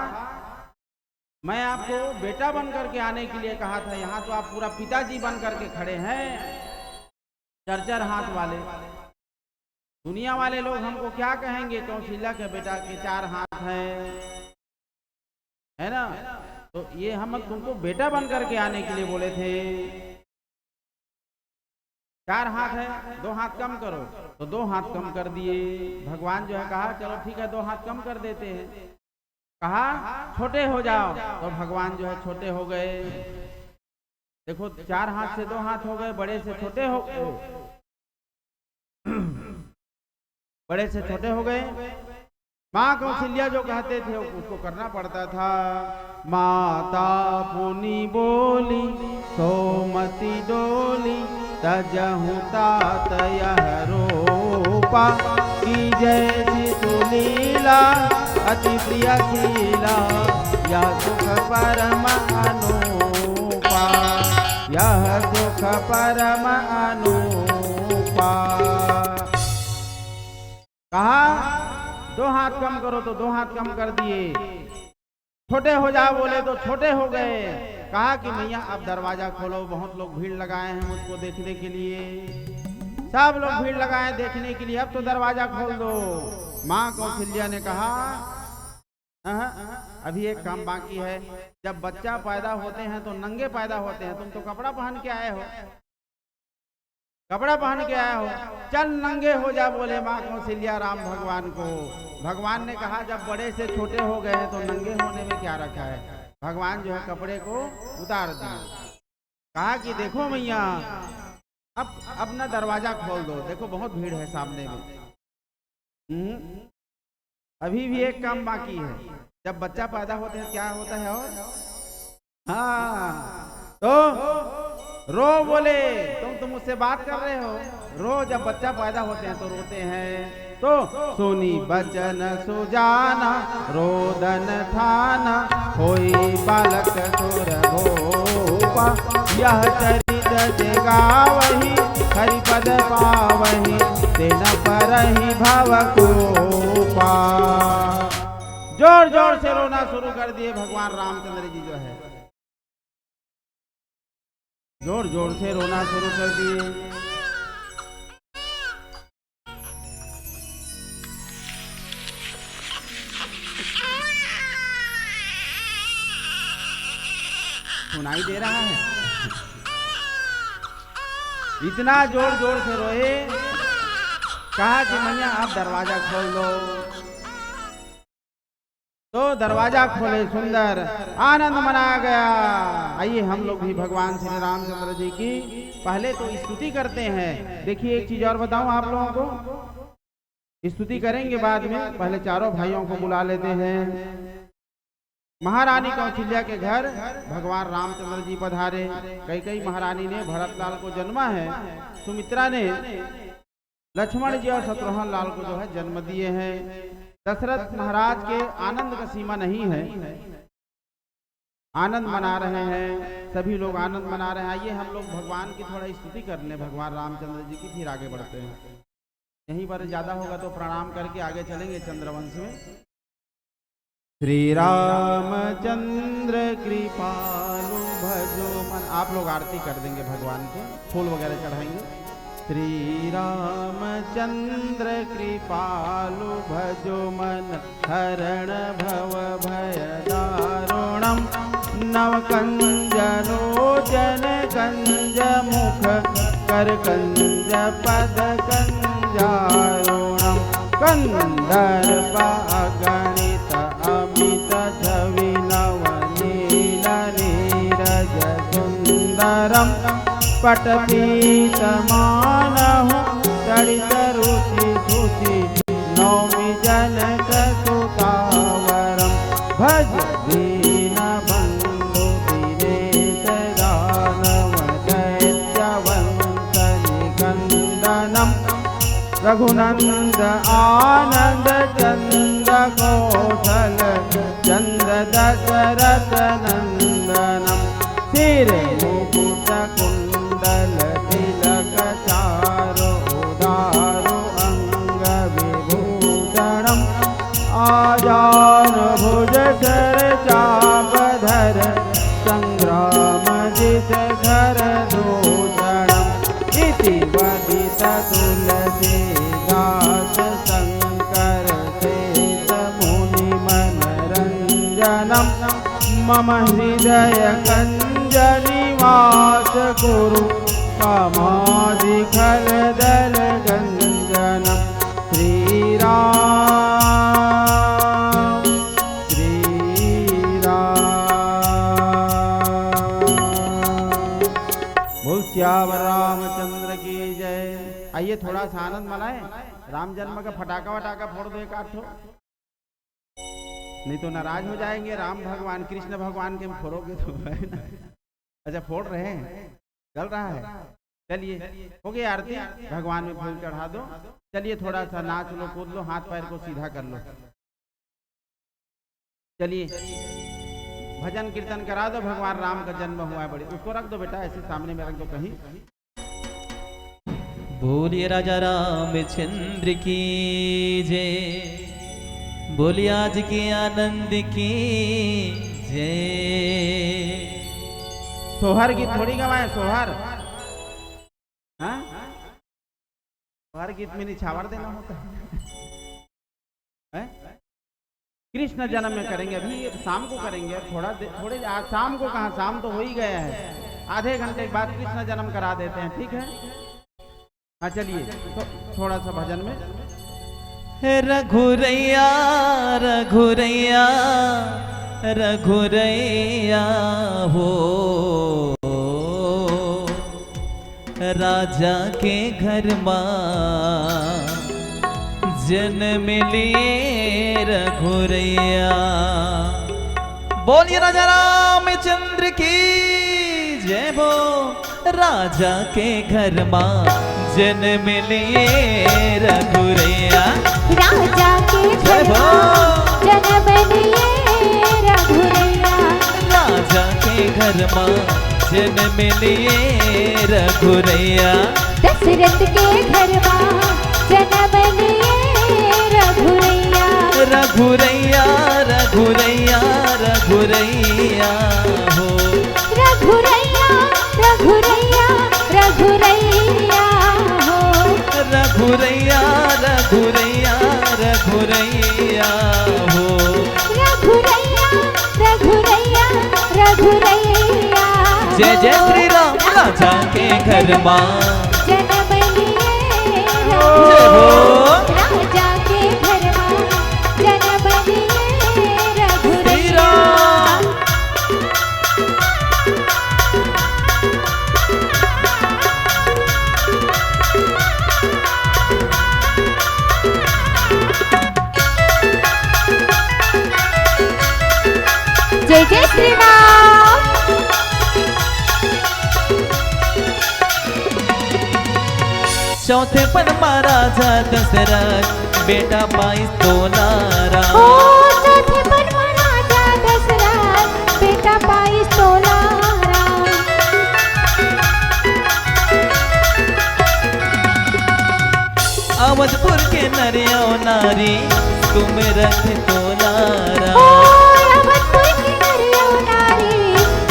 मैं आपको बेटा बन करके आने के लिए कहा था, यहाँ तो आप पूरा पिताजी बन करके खड़े हैं, चरचर हाथ वाले। दुनिया वाले लोग हमको क्या कहेंगे, कौशल्या के बेटा के 4 हाथ है ना। तो ये हम तुमको बेटा बन करके आने के लिए बोले थे। 4 हाथ है, 2 हाथ कम करो, तो 2 हाथ कम कर दिए। भगवान जो है कहा चलो ठीक है 2 हाथ कम कर देते हैं। कहा छोटे हो जाओ, तो भगवान जो है छोटे हो गए। देखो 4 हाथ से 2 हाथ हो गए, बड़े से छोटे हो गए, बड़े से छोटे हो गए। माँ कौशल्या जो कहते थे उसको करना पड़ता था। माता पुनि बोली सोमति डोली, तजहु तात यह रूपा, की जैसी सुलीला अति प्रिय शीला, यह सुख परम अनुपा, यह सुख परम अनुपा। कहा 2 हाथ कम करो, तो 2 हाथ कम कर दिए। छोटे हो जाओ बोले तो छोटे हो गए। कहा कि मैया अब दरवाजा खोलो, बहुत लोग भीड़ लगाए हैं मुझको देखने के लिए, सब लोग भीड़ लगाए देखने के लिए, अब तो दरवाजा खोल दो। माँ कौशल्या ने कहा अभी एक काम बाकी है। जब बच्चा पैदा होते हैं तो नंगे पैदा होते हैं, तुम तो कपड़ा पहन के आए हो, कपड़ा पहन के आया हो, चल नंगे हो जा बोले माँ कौशल्या राम भगवान को। भगवान ने कहा जब बड़े से छोटे हो गए हैं तो नंगे होने में क्या रखा है। भगवान जो है कपड़े को उतार दिए। कहा कि देखो मैया अब ना दरवाजा खोल दो, देखो बहुत भीड़ है सामने में। अभी भी एक काम बाकी है। जब बच्चा पैदा होते हैं क्या होता है, और हाँ तो रो बोले, तुम मुझसे बात कर रहे हो, रो। जब बच्चा पैदा होते हैं तो रोते हैं। तो सुनी बचन सुजाना रोदन थाना, होई बालक सुर भोपा, यह चरित जगावही हरिपद पावही, तेन परहि भव कोपा। जोर जोर से रोना शुरू कर दिए भगवान रामचंद्र जी जो है, जोर जोर से रोना शुरू कर दिए। सुनाई दे रहा है? इतना जोर जोर से रोए, कहा कि मैया आप दरवाजा खोल दो। तो दरवाजा खोले, सुंदर आनंद मनाया गया। आइए हम लोग भी भगवान श्री रामचंद्र जी की पहले तो स्तुति करते हैं। देखिए एक चीज और बताऊं आप लोगों को, स्तुति करेंगे बाद में, पहले चारों भाइयों को बुला लेते हैं। महारानी कौशल्या के घर भगवान रामचंद्र जी पधारे। कई महारानी ने भरतलाल को जन्मा है, सुमित्रा ने लक्ष्मण जी और शत्रुघ्न लाल को जो है जन्म दिए हैं। दशरथ महाराज के आनंद का सीमा नहीं है, आनंद मना रहे हैं, सभी लोग आनंद मना रहे हैं। आइए हम लोग भगवान की थोड़ा स्तुति कर लें, भगवान रामचंद्र जी की, फिर आगे बढ़ते हैं। यहीं पर ज्यादा होगा तो प्रणाम करके आगे चलेंगे चंद्रवंश में। श्री रामचंद्र कृपालु भजो मन, आप लोग आरती कर देंगे भगवान की, फूल वगैरह चढ़ाएंगे। श्री रामचंद्र कृपालु भजो मन, हरण भव भय दारुणम, नव कंजलोचन कंज मुख, कर कंज पद कंजारुणम, कंदर्प अगणित अमित छवि नवनील नीरज सुंदरम, पटपीत मानहु तड़ित रुचि सुचि, नौमि जनक सुतावरम, भज दीन बंधु दिनेश दानव दैत्यवंत निकंदनम, रघुनंद आनंद चंद कौशल चंद्र दशरथ नंदनम, सिर मुकुट कुंडल तिलक चारु दारु अंग विभूषणम, आजान भुज धर चाप धर, संग्राम जित घर दूषणम, इति वदित तुलसीदास शंकर शेष मुनि मनरंजनम, मम हृदय कंज निवास कुरु, कामादिखल दल गंजनम, श्री राम श्री राम। बोल श्यावर रामचंद्र की जय। आइए थोड़ा सा आनंद मनाएं, राम जन्म का फटाका वटाका फोड़ दो एक आठ ठो, नहीं तो नाराज हो जाएंगे। राम भगवान कृष्ण भगवान के फोड़ोगे तो है ना। अच्छा फोड़ रहे हैं, चल रहा है, चलिए हो गई आरती, भगवान में फूल चढ़ा दो। चलिए थोड़ा सा नाच लो, कूद लो, हाथ पैर को सीधा कर लो। चलिए भजन कीर्तन करा दो, भगवान राम का जन्म हुआ है बड़ी। उसको रख दो बेटा, ऐसे सामने में रख दो कहीं। बोलिए राजा रामचंद्र की जय, बोलिए आज के आनंद की जय। सोहर गीत थोड़ी गवाए, सोहर हाँ? सोहर गीत में निछावर देना होता है? कृष्ण जन्म में करेंगे, अभी शाम को करेंगे, थोड़े आज शाम को कहाँ, शाम तो हो ही गया है, आधे घंटे के बाद कृष्ण जन्म करा देते हैं, ठीक है? हाँ चलिए तो थोड़ा सा भजन में। रघुरैया रघुरैया रघुरैया हो, राजा के घर माँ जन्म लिए रघुरैया। बोलिए राजा रामचंद्र की जय। वो राजा के घर माँ जन्म लिए रघुरैया, राजा के घर माँ जन्म लिए रघुरैया, राजा के घर माँ जन्म लिए रघुरैया, दशरथ के घर माँ जन्म लिए रघुरैया, रघुरैया रघुरैया रघुरैया हो रघुरैया रघुरैया रघुरैया हो रघुरैया रघुरैया रघुरैया हो रघुरैया रघुरैया रघुरैया जय जय श्री राम राजा के घर माँ जन्म लिए जय हो राजा के घर माँ जन्म लिए श्री रघुरैया राम जय जय श्री राम चौथे पर महाराजा दशरथ बेटा पाई तोलारा ओ चौथे पर महाराजा दशरथ बेटा पाई तोलारा अवधपुर के नरिया नारी तुम रख तोलारा ओ अवधपुर की नरियो नारी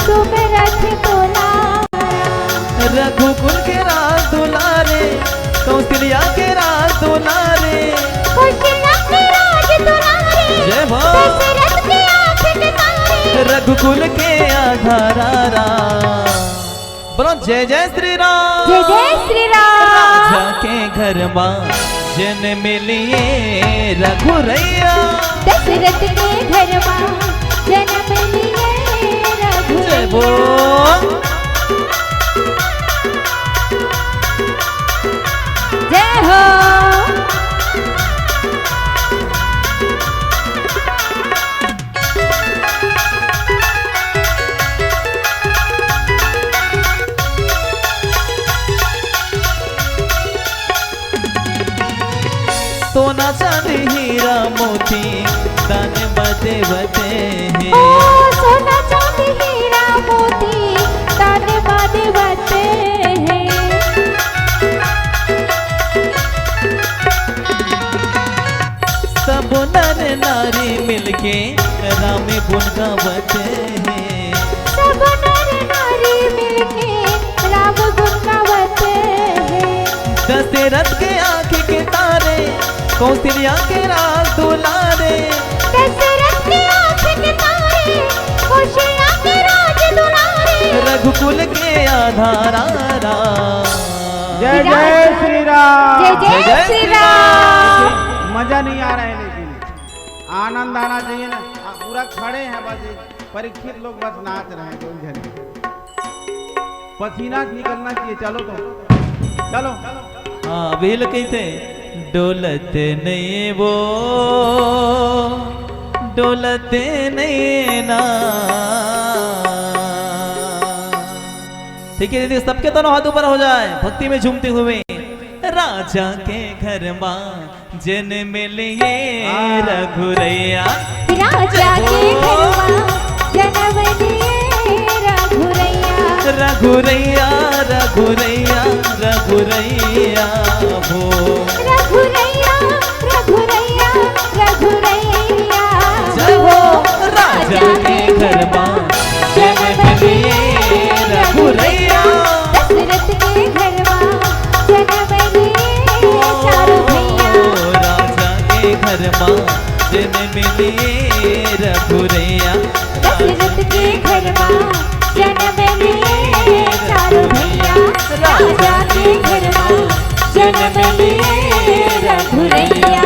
तुम रथ तोलारा रघुकुल के राज दुलारे कौशल्या के राज दुलारे कौशल्या के राज दुलारे जय हो दशरथ के आंख तारे रघुकुल के आधारा बोलो जय जय श्री राम जय जय श्री राम राजा के घर माँ जन्म लिए रघुरैया दशरथ के घर माँ जन्म लिए जय रघुरैया बोल जय हो सोना चांदी हीरा मोती दान बदे बदे ओ हैं सोना चांदी हीरा मोती ताने बादे बते हैं सब नर नारी मिलके राम गुण गावते हैं सब नर नारी मिलके राम गुण गावते हैं दशरथ के आंख के तारे कौशल्या के राज दुलारे दशरथ के आंख के तारे कौशल्या के राज दुलारे रघुकुल के आधारा जय जय श्री राम जय जय श्री राम मजा नहीं आ रहा है लेकिन आनंद आना चाहिए ना पूरा खड़े हैं बस परीक्षित लोग बस नाच रहे हैं कोई झल पसीना निकलना चाहिए चलो तो चलो हाँ अभी लोग कहते डोलते नहीं वो डोलते नहीं ना ठीक है दीदी सबके दोनों हाथ ऊपर हो जाए भक्ति में झूमते हुए राजा के घर माँ जन्म लिए रघुरैया राजा के घर माँ जन्म लिए रघुरैया रघुरैया रघुरैया रघुरैया हो रघुरैया रघुरैया रघुरैया जय हो राजा के घर माँ जन्म लिए रघुरैया दशरथ के घर माँ जन्म लिए चारों भैया राजा के घर माँ जन्म लिए रघुरैया दशरथ के घर माँ जन्म लिए चारों भैया राजा के घर माँ जन्म लिए रघुरैया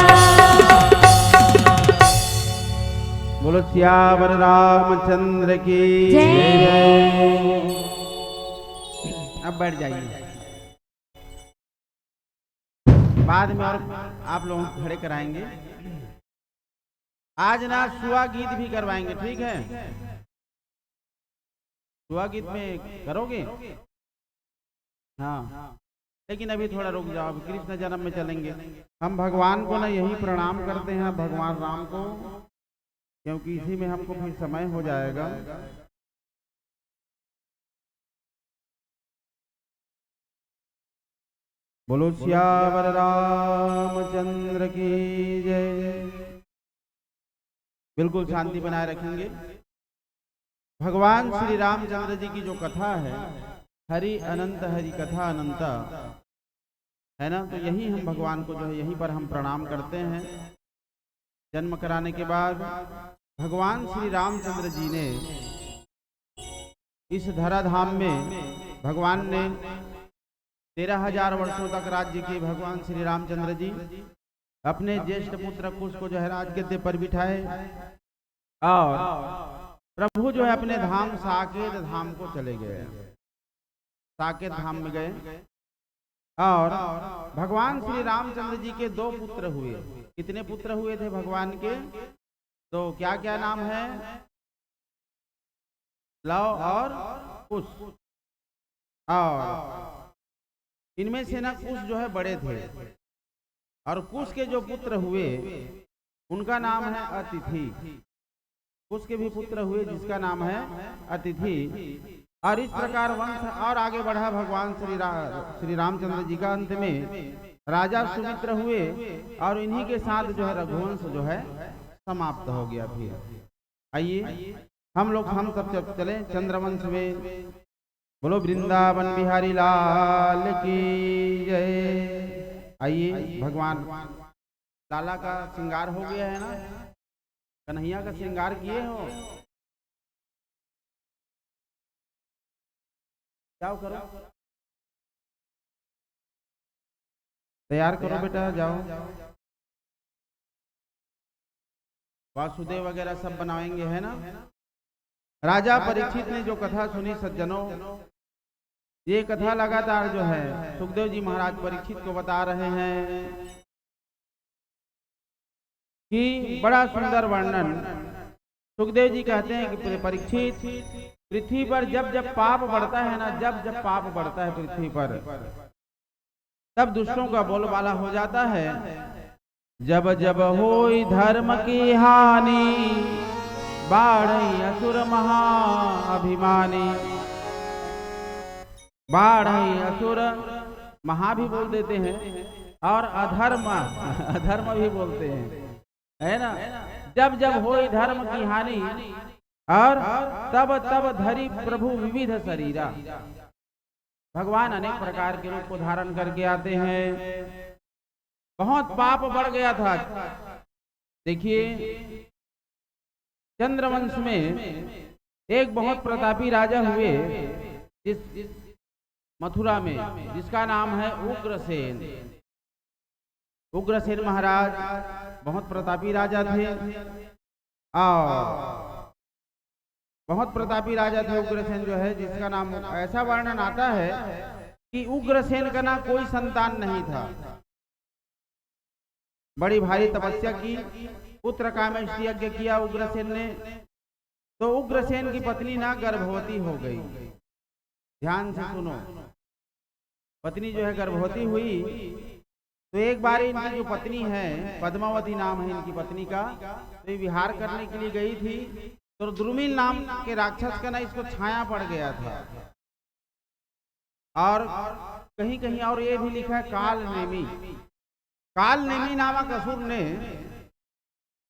बोलो सियावर रामचंद्र की जय। अब बैठ जाइए बाद में और आप लोगों को खड़े कराएंगे आज ना सुआ गीत भी करवाएंगे ठीक है सुआ गीत में करोगे हाँ लेकिन अभी थोड़ा रुक जाओ अभी कृष्ण जन्म में चलेंगे हम भगवान को ना यही प्रणाम करते हैं भगवान राम को क्योंकि इसी में हमको फिर समय हो जाएगा बोलो सियावर रामचंद्र की जय। बिल्कुल शांति बनाए रखेंगे। भगवान श्री रामचंद्र जी की जो कथा है, हरि अनंत हरि कथा अनंत, है ना, तो यही हम भगवान को जो है यहीं पर हम प्रणाम करते हैं। जन्म कराने के बाद भगवान श्री रामचंद्र जी ने इस धराधाम में भगवान ने 13,000 वर्षों तक राज्य किए। भगवान श्री रामचंद्र जी अपने ज्येष्ठ पुत्र कुश को जो है राजगद्दे पर बिठाए और प्रभु जो है अपने धाम साकेत धाम को चले गए। साकेत धाम में गए और भगवान श्री रामचंद्र जी के 2 पुत्र हुए। कितने पुत्र हुए थे भगवान के? तो क्या क्या नाम है? लव और कुश। और इनमें से ना कुश जो है बड़े थे और कुश के जो पुत्र हुए उनका नाम है अतिथि। कुश के भी पुत्र हुए जिसका नाम है अतिथि। और इस प्रकार वंश और आगे बढ़ा भगवान श्री रामचंद्र जी का। अंत में राजा सुमित्र हुए और इन्हीं के साथ जो है रघुवंश जो है समाप्त हो गया। फिर आइए हम सब चले चंद्रवंश में। बोलो वृंदावन बिहारी लाल की जय। आइए भगवान लाला का श्रृंगार हो गया है ना, कन्हैया का श्रृंगार किए हो? जाओ करो, तैयार करो बेटा, जाओ। वासुदेव वगैरह सब बनाएंगे, है ना। राजा परीक्षित ने जो कथा सुनी सज्जनों, ये कथा लगातार जो है सुखदेव जी महाराज परीक्षित को बता रहे हैं कि बड़ा सुंदर वर्णन। सुखदेव जी कहते हैं कि परीक्षित, पृथ्वी पर जब जब पाप बढ़ता है ना, जब जब पाप बढ़ता है पृथ्वी पर, तब दुष्टों का बोलबाला हो जाता है। जब जब होई धर्म की हानि, बाढ़ई असुर महाअभिमानी। बाढ़ई असुर महा भी बोल देते हैं और अधर्म भी बोलते हैं, है ना। जब जब होई धर्म की हानि और तब तब धरी प्रभु विविध शरीरा। भगवान अनेक प्रकार के रूप को धारण करके आते हैं। बहुत पाप बढ़ गया था। देखिए चंद्रवंश में एक बहुत प्रतापी राजा हुए जिस मथुरा में, जिसका नाम है उग्रसेन। उग्रसेन महाराज बहुत प्रतापी राजा थे और बहुत प्रतापी राजा थे उग्रसेन जो है, जिसका नाम, ऐसा वर्णन आता है कि उग्रसेन का ना कोई संतान नहीं था। बड़ी भारी तपस्या की, पुत्र कामेष्टि यज्ञ किया उग्रसेन ने, तो उग्रसेन की पत्नी ना गर्भवती हो गई। ध्यान से सुनो, पत्नी जो है गर्भवती हुई तो एक बार इनकी जो पत्नी है, पद्मावती नाम है इनकी पत्नी का, तो ये विहार करने के लिए गई थी, तो द्रुमिल नाम के राक्षस का ना इसको छाया पड़ गया था। और कहीं कहीं और ये भी लिखा है काल नेमी नामक असुर ने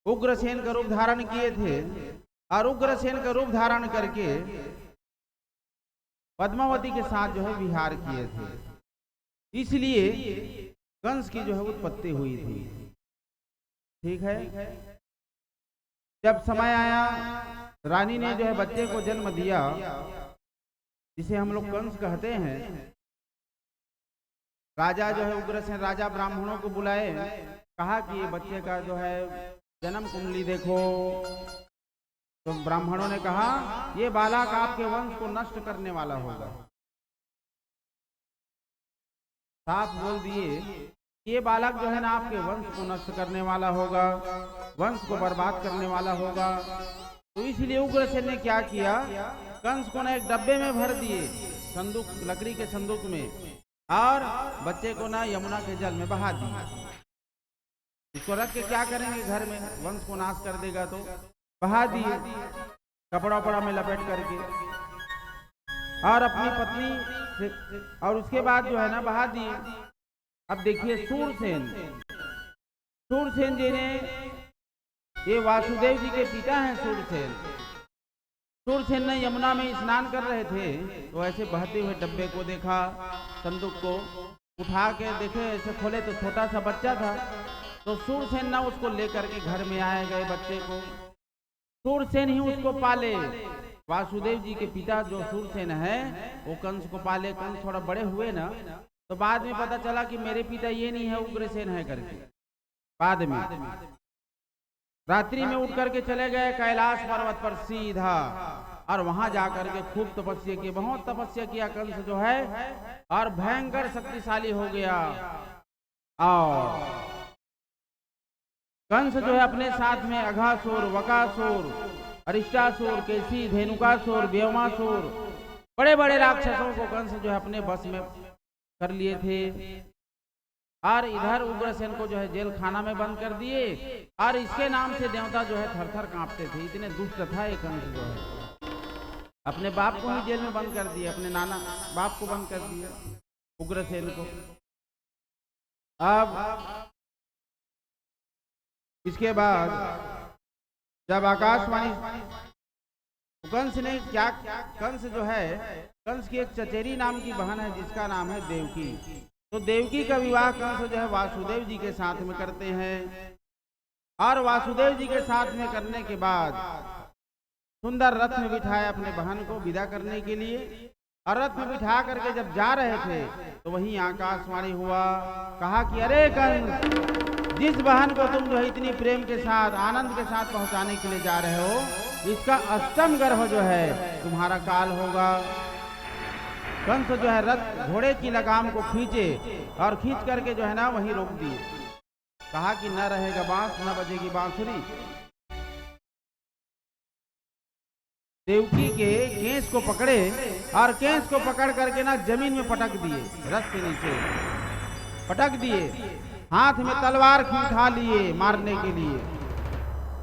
उग्रसेन का रूप धारण किए थे और उग्रसेन का रूप धारण करके पद्मावती के साथ जो है विहार किए थे। इसलिए कंस की जो है उत्पत्ति हुई थी। ठीक है। जब समय आया, रानी ने जो है बच्चे को जन्म दिया, जिसे हम लोग कंस कहते हैं। राजा जो है उग्रसेन राजा ब्राह्मणों को बुलाए, कहा कि ये बच्चे का जो है जन्म कुंडली देखो। तो ब्राह्मणों ने कहा ये बालक आपके वंश को नष्ट करने वाला होगा। साफ बोल दिए ये बालक जो है ना आपके वंश को नष्ट करने वाला होगा, वंश को बर्बाद करने वाला होगा। तो इसलिए उग्रसेन ने क्या किया, कंस को ना एक डब्बे में भर दिए, संदूक, लकड़ी के संदूक में, और बच्चे को ना यमुना के जल में बहा दिया। इसको रख के क्या करेंगे घर में, वंश को नाश कर देगा, तो बहा दिए कपड़ा उपड़ा में लपेट करके, और अपनी पत्नी, और उसके बाद जो है ना बहा दिए। अब देखिए सूरसेन जी ने ये वासुदेव जी के पिता हैं सूरसेन। सूरसेन ने यमुना में स्नान कर रहे थे तो ऐसे बहते हुए डब्बे को देखा, संदूक को उठा के देखे, ऐसे खोले तो छोटा सा बच्चा था। तो सूरसेन ना उसको लेकर के घर में आए गए बच्चे को, सूरसेन ही उसको पाले। वासुदेव जी के पिता जो सूरसेन है वो कंस को पाले। कंस थोड़ा बड़े हुए ना तो बाद में पता चला कि मेरे पिता ये नहीं है, उग्रसेन है करके। बाद में रात्रि में उठ करके चले गए कैलाश पर्वत पर सीधा, और वहां जाकर के खूब तपस्या की, बहुत तपस्या किया कंस जो है, और भयंकर शक्तिशाली हो गया। और कंस जो है अपने साथ में अघासुर, वकासुर, अरिष्टासुर, केसी, धेनुकासुर, व्योमासुर, बड़े बड़े राक्षसों को कंस जो है अपने बस में कर लिए थे। और इधर उग्रसेन को जो है जेल खाना में बंद कर दिए, और इसके नाम से देवता जो है थर थर कांपते थे, इतने दुष्ट था ये कंस जो है। अपने बाप को ही जेल में बंद कर दिया, अपने नाना बाप को बंद कर दिया, उग्रसेन को। अब इसके बाद जब आकाशवाणी, कंस ने क्या, कंस जो है, कंस की एक चचेरी नाम की बहन है जिसका नाम है देवकी। तो देवकी का विवाह कंस जो है वासुदेव जी के साथ में करते हैं, और वासुदेव जी के साथ में करने के बाद सुंदर रथ में बिठाया अपने बहन को विदा करने के लिए। और रथ में बिठा करके जब जा रहे थे तो वहीं आकाशवाणी हुआ, कहा कि अरे कंस, जिस बहन को तुम जो है इतनी प्रेम के साथ, आनंद के साथ पहुंचाने के लिए जा रहे हो, इसका अष्टम गर्भ जो है तुम्हारा काल होगा। कंस जो है रथ, घोड़े की लगाम को खींचे, और खींच करके जो है ना वहीं रोक दिए। कहा कि न रहेगा बांस, न बजेगी बांसुरी। देवकी के केस को पकड़े, और केस को पकड़ करके ना जमीन में पटक दिए, रथ के नीचे पटक दिए, हाथ में तलवार उठा लिए मारने के लिए।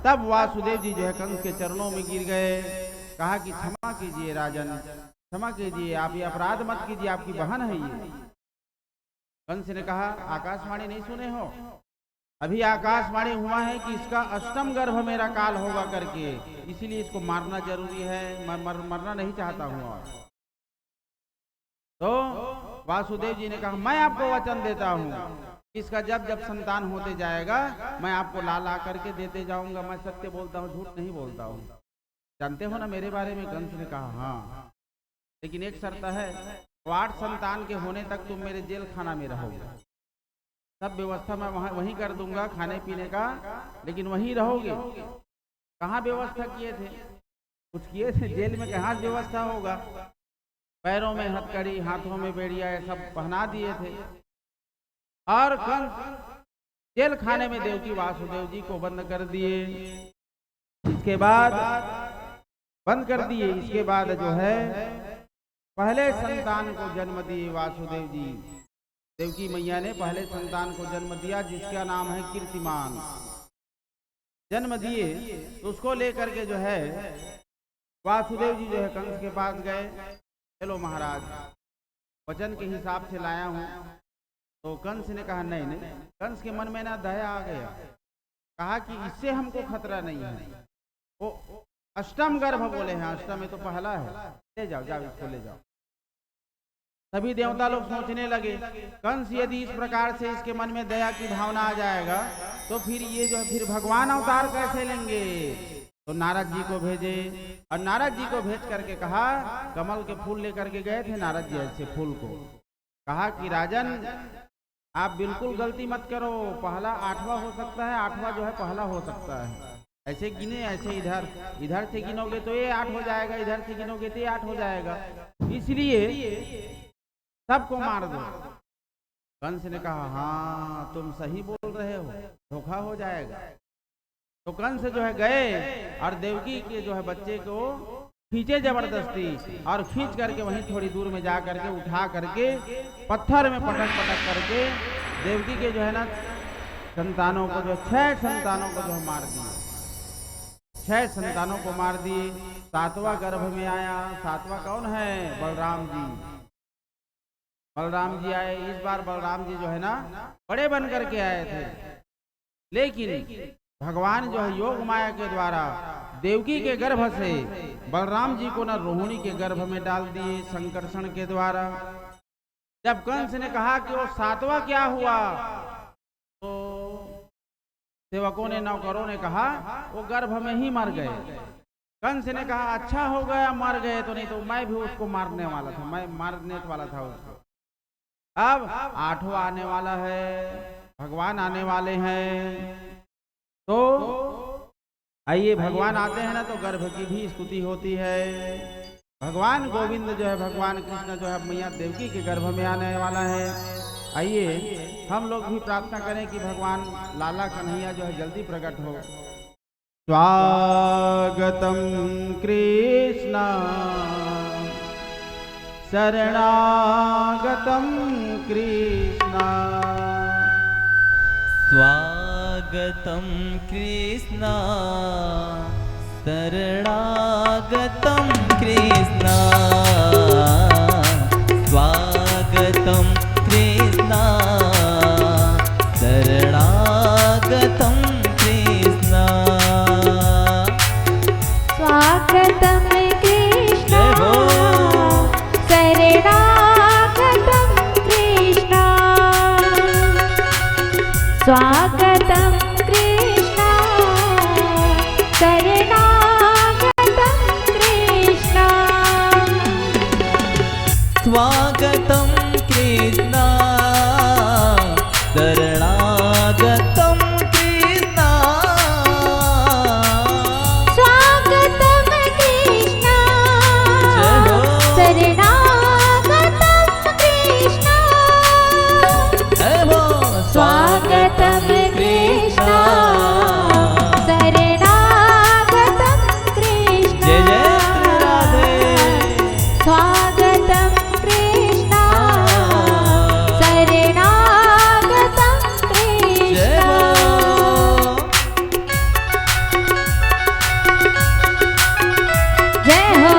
तब वासुदेव जी जो है कंस के चरणों में गिर गए, कहा कि क्षमा कीजिए राजन, क्षमा कीजिए, आप ये अपराध मत कीजिए, आपकी बहन है ये। कंस ने कहा आकाशवाणी नहीं सुने हो, अभी आकाशवाणी हुआ है कि इसका अष्टम गर्भ मेरा काल होगा करके, इसीलिए इसको मारना जरूरी है, मरना नहीं चाहता हूं। और तो वासुदेव जी ने कहा मैं आपको वचन देता हूं, इसका जब जब संतान होते जाएगा मैं आपको ला ला करके देते जाऊंगा, मैं सत्य बोलता हूँ, झूठ नहीं बोलता हूँ। जानते हो ना मेरे बारे में? कंस ने कहा हाँ, लेकिन एक शर्त है, 8 संतान के होने तक तुम मेरे जेल खाना में रहोगे, सब व्यवस्था मैं वहीं कर दूंगा खाने पीने का, लेकिन वहीं रहोगे। कहाँ व्यवस्था किए थे? कुछ किए थे? जेल में कहाँ व्यवस्था होगा? पैरों में हथकड़ी, हाथों में बेड़िया, ये सब पहना दिए थे। और कंस जेल खाने में देवकी वासुदेव जी को बंद कर दिए। इसके बाद बंद कर दिए, इसके बाद जो है पहले संतान को जन्म दिए वासुदेव जी। देवकी मैया ने पहले संतान को जन्म दिया जिसका नाम है कीर्तिमान। जन्म दिए तो उसको लेकर के जो है वासुदेव जी जो है कंस के पास गए, चलो महाराज वचन के हिसाब से लाया हूँ। तो कंस ने कहा नहीं नहीं, कंस के मन में ना दया आ गया, कहा कि इससे हमको खतरा नहीं है, वो अष्टम गर्भ बोले हैं, अष्टम में तो पहला है, ले जाओ जाओ इसको ले जाओ। सभी देवता लोग सोचने लगे कंस यदि इस प्रकार से इसके मन में दया की भावना आ जाएगा तो फिर ये जो है फिर भगवान अवतार कैसे लेंगे। तो नारद जी को भेजे, और नारद जी को भेज करके कहा, कमल के फूल लेकर के गए थे नारद जी ऐसे फूल को, कहा कि राजन आप बिल्कुल गलती मत करो, पहला 8वां हो सकता है, 8वां जो है पहला हो सकता है, ऐसे गिने, ऐसे इधर इधर से गिनोगे तो ये 8 हो जाएगा, इधर से गिनोगे तो ये 8 हो जाएगा, इसलिए सबको मार दो। कंस ने कहा हाँ तुम सही बोल रहे हो, धोखा हो जाएगा। तो कंस जो है गए और देवकी के जो है बच्चे को खींचे जबरदस्ती, और खींच करके वहीं थोड़ी दूर में जा करके उठा करके पत्थर में पटक पटक करके देवकी के जो है ना संतानों को, जो 6 संतानों को जो मार दिए, 6 संतानों को मार दिए। 7वां गर्भ में आया, 7वां कौन है? बलराम जी। बलराम जी आए। इस बार बलराम जी जो है ना बड़े बन करके आए थे, लेकिन भगवान जो है योग माया के द्वारा देवकी के गर्भ से बलराम जी को न रोहिणी के गर्भ में डाल दिए संकर्षण के द्वारा। जब कंस ने कहा कि वो सातवां क्या हुआ, तो सेवकों ने नौकरों ने कहा वो गर्भ में ही मर गए। कंस ने कहा अच्छा हो गया मर गए, तो नहीं तो मैं भी उसको मारने वाला था, मैं मारने वाला था उसको। अब आठवां आने वाला है, भगवान आने वाले हैं, तो आइए भगवान आते हैं ना तो गर्भ की भी स्तुति होती है। भगवान गोविंद जो है, भगवान कृष्ण जो है मैया देवकी के गर्भ में आने वाला है। आइए हम लोग भी प्रार्थना करें कि भगवान लाला कन्हैया जो है जल्दी प्रकट हो। स्वागतम कृष्ण शरणागतम कृष्ण स्वागतं कृष्ण शरणागतं कृष्ण स्वागतं कृष्ण शरणागतं कृष्ण स्वागतं कृष्ण जय हो। शरणागतं कृष्ण स्वागतं कृष्ण शरणागतं कृष्ण स्वागतं कृष्ण शरणागतं कृष्ण स्वागतं कृष्ण जय हो। शरणागतं कृष्ण जय हो। स्वागतं कृष्ण शरणागतं कृष्ण जय जय राधे। स्वागतं कृष्ण शरणागतं कृष्ण जय हो। जय हो।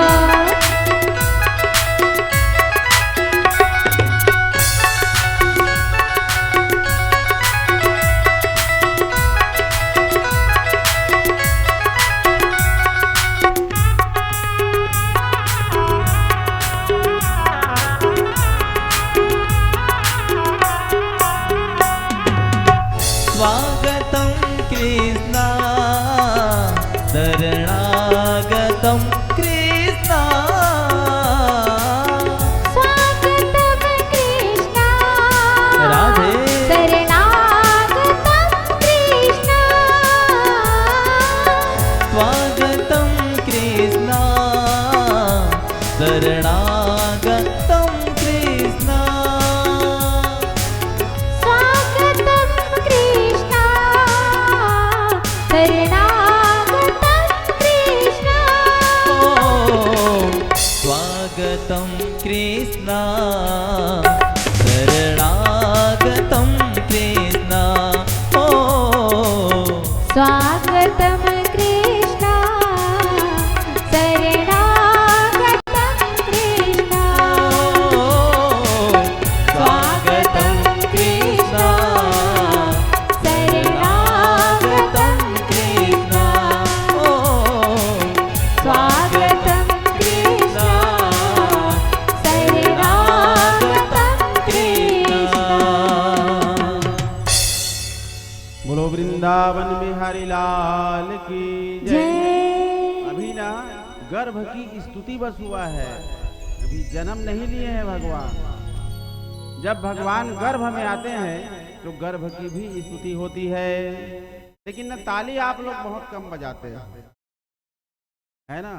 स्वागतं कृष्ण शरणागतं कृष्ण स्वागतं कृष्ण राधे। शरणागतं कृष्ण स्वागतं कृष्ण शरणागतं कृष्ण स्वागतं कृष्ण शरणागतं कृष्ण स्वागतं कृष्ण शरणागतं कृष्ण स्वागतं कृष्ण शरणागतं कृष्ण स्वागतं कृष्ण शरणागतं कृष्ण स्वागतं कृष्ण शरणागतं कृष्ण। बोलो वृंदावन बिहारी लाल की जय। जय। अभी ना गर्भ की स्तुति बस हुआ है, अभी जन्म नहीं लिए हैं भगवान। जब भगवान गर्भ में आते हैं तो गर्भ की भी स्तुति होती है। लेकिन ना ताली आप लोग बहुत कम बजाते हैं, है ना?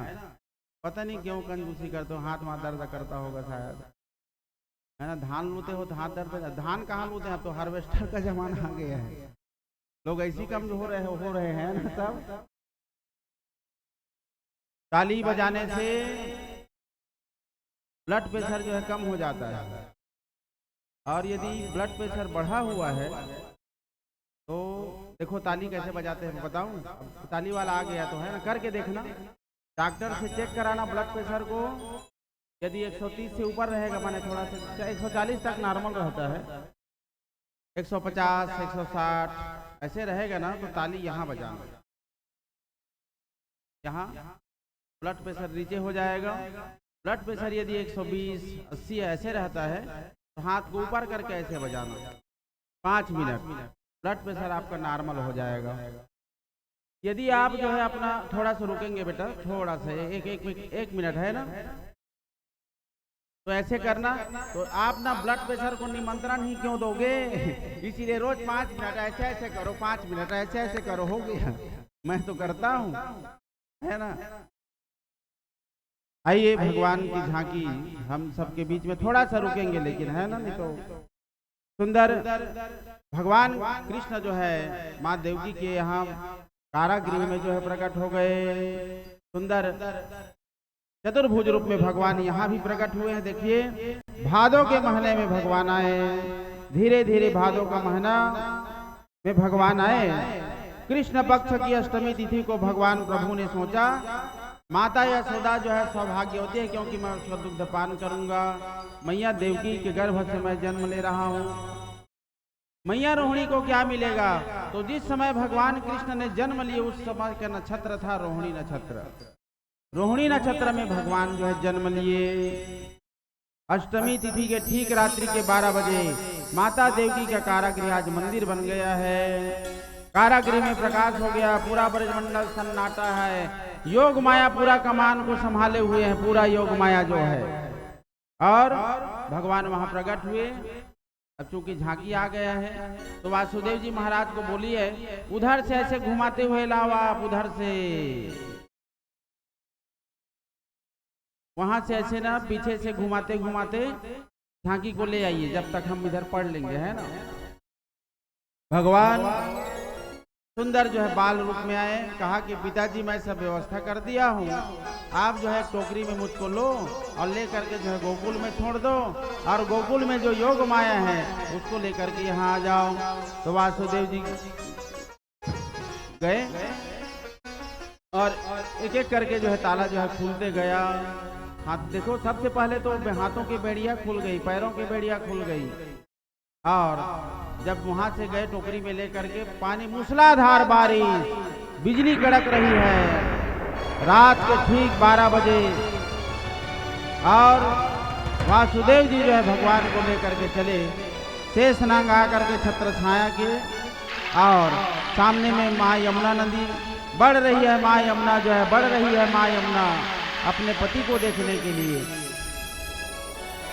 पता नहीं क्यों कंजूसी करते हो, हाथ में दर्द करता होगा शायद, है ना? धान लूते हो तो हाथ दर्द, धान कहाँ लूते हैं, अब तो हार्वेस्टर का जमाना आ गया है। लोग ऐसी कम हो रहे हैं ना सब। ताली बजाने से ब्लड प्रेशर जो है कम हो जाता है, और यदि ब्लड प्रेशर बढ़ा हुआ है तो देखो ताली कैसे बजाते हैं बताऊं। ताली वाला आ गया तो है ना, करके देखना, डॉक्टर से चेक कराना ब्लड प्रेशर को। यदि 130 से ऊपर रहेगा, माने थोड़ा सा 140 तक नॉर्मल रहता है, 150, 160 ऐसे रहेगा ना तो ताली यहाँ बजाना, यहाँ ब्लड प्रेशर नीचे हो जाएगा। ब्लड प्रेशर यदि 120 80 ऐसे रहता है तो हाथ को ऊपर करके ऐसे बजाना 5 मिनट, ब्लड प्रेशर आपका नॉर्मल हो जाएगा। यदि आप जो है अपना थोड़ा सा रुकेंगे बेटा, थोड़ा सा एक मिनट है ना, तो ऐसे करना, तो आप ना ब्लड प्रेशर को निमंत्रण ही क्यों दोगे? इसीलिए रोज 5 मिनट ऐसे ऐसे करो, 5 मिनट ऐसे ऐसे करो, हो गया। मैं तो करता हूँ, है ना। आइए भगवान की झांकी हम सबके बीच में थोड़ा सा रुकेंगे, लेकिन है ना, नहीं तो सुंदर भगवान कृष्ण जो है माँ देवकी के यहाँ कारागृह में जो है प्रकट हो गए। सुंदर चतुर्भुज रूप में भगवान यहाँ भी प्रकट हुए हैं। देखिए भादों के महीने में भगवान आए, धीरे धीरे भादों का महीना में भगवान आए। कृष्ण पक्ष की अष्टमी तिथि को भगवान प्रभु ने सोचा माता यशोदा जो है सौभाग्यवती है, क्योंकि मैं उसका दुग्ध पान करूंगा। मैया देवकी के गर्भ से मैं जन्म ले रहा हूँ। मैया रोहिणी को क्या मिलेगा? तो जिस समय भगवान कृष्ण ने जन्म लिए उस समय का नक्षत्र था रोहिणी नक्षत्र। रोहिणी नक्षत्र में भगवान जो है जन्म लिए। अष्टमी तिथि के ठीक रात्रि के 12 बजे माता देवकी का कारागृह आज मंदिर बन गया है। कारागृह में प्रकाश हो गया, पूरा ब्रजमंडल सन्नाटा है। योग माया पूरा कमान को संभाले हुए हैं, पूरा योग माया जो है। और भगवान वहां प्रकट हुए। अब चूंकि झांकी आ गया है तो वासुदेव जी महाराज को बोलिए उधर से ऐसे घुमाते हुए लाओ, आप उधर से, वहां से ऐसे ना पीछे से घुमाते घुमाते झांकी को ले आइए, जब तक हम इधर पढ़ लेंगे, है ना। भगवान सुंदर जो है बाल रूप में आए। कहा कि पिताजी मैं सब व्यवस्था कर दिया हूँ, आप जो है टोकरी में मुझको लो और ले करके जो है गोकुल में छोड़ दो, और गोकुल में जो योग माया है उसको लेकर के यहाँ आ जाओ। तो वासुदेव जी गए और एक एक करके जो है ताला जो है खुलते गया। हाथ देखो, सबसे पहले तो हाथों की बेड़ियां खुल गई, पैरों की बेड़ियां खुल गई, और जब वहां से गए टोकरी में लेकर के, पानी मूसलाधार बारिश, बिजली कड़क रही है, रात के ठीक 12 बजे। और वासुदेव जी जो है भगवान को लेकर के चले, शेष नांग आकर के छत्र छाया के, और सामने में माँ यमुना नदी बढ़ रही है। माँ यमुना जो है बढ़ रही है, माँ यमुना अपने पति को देखने के लिए।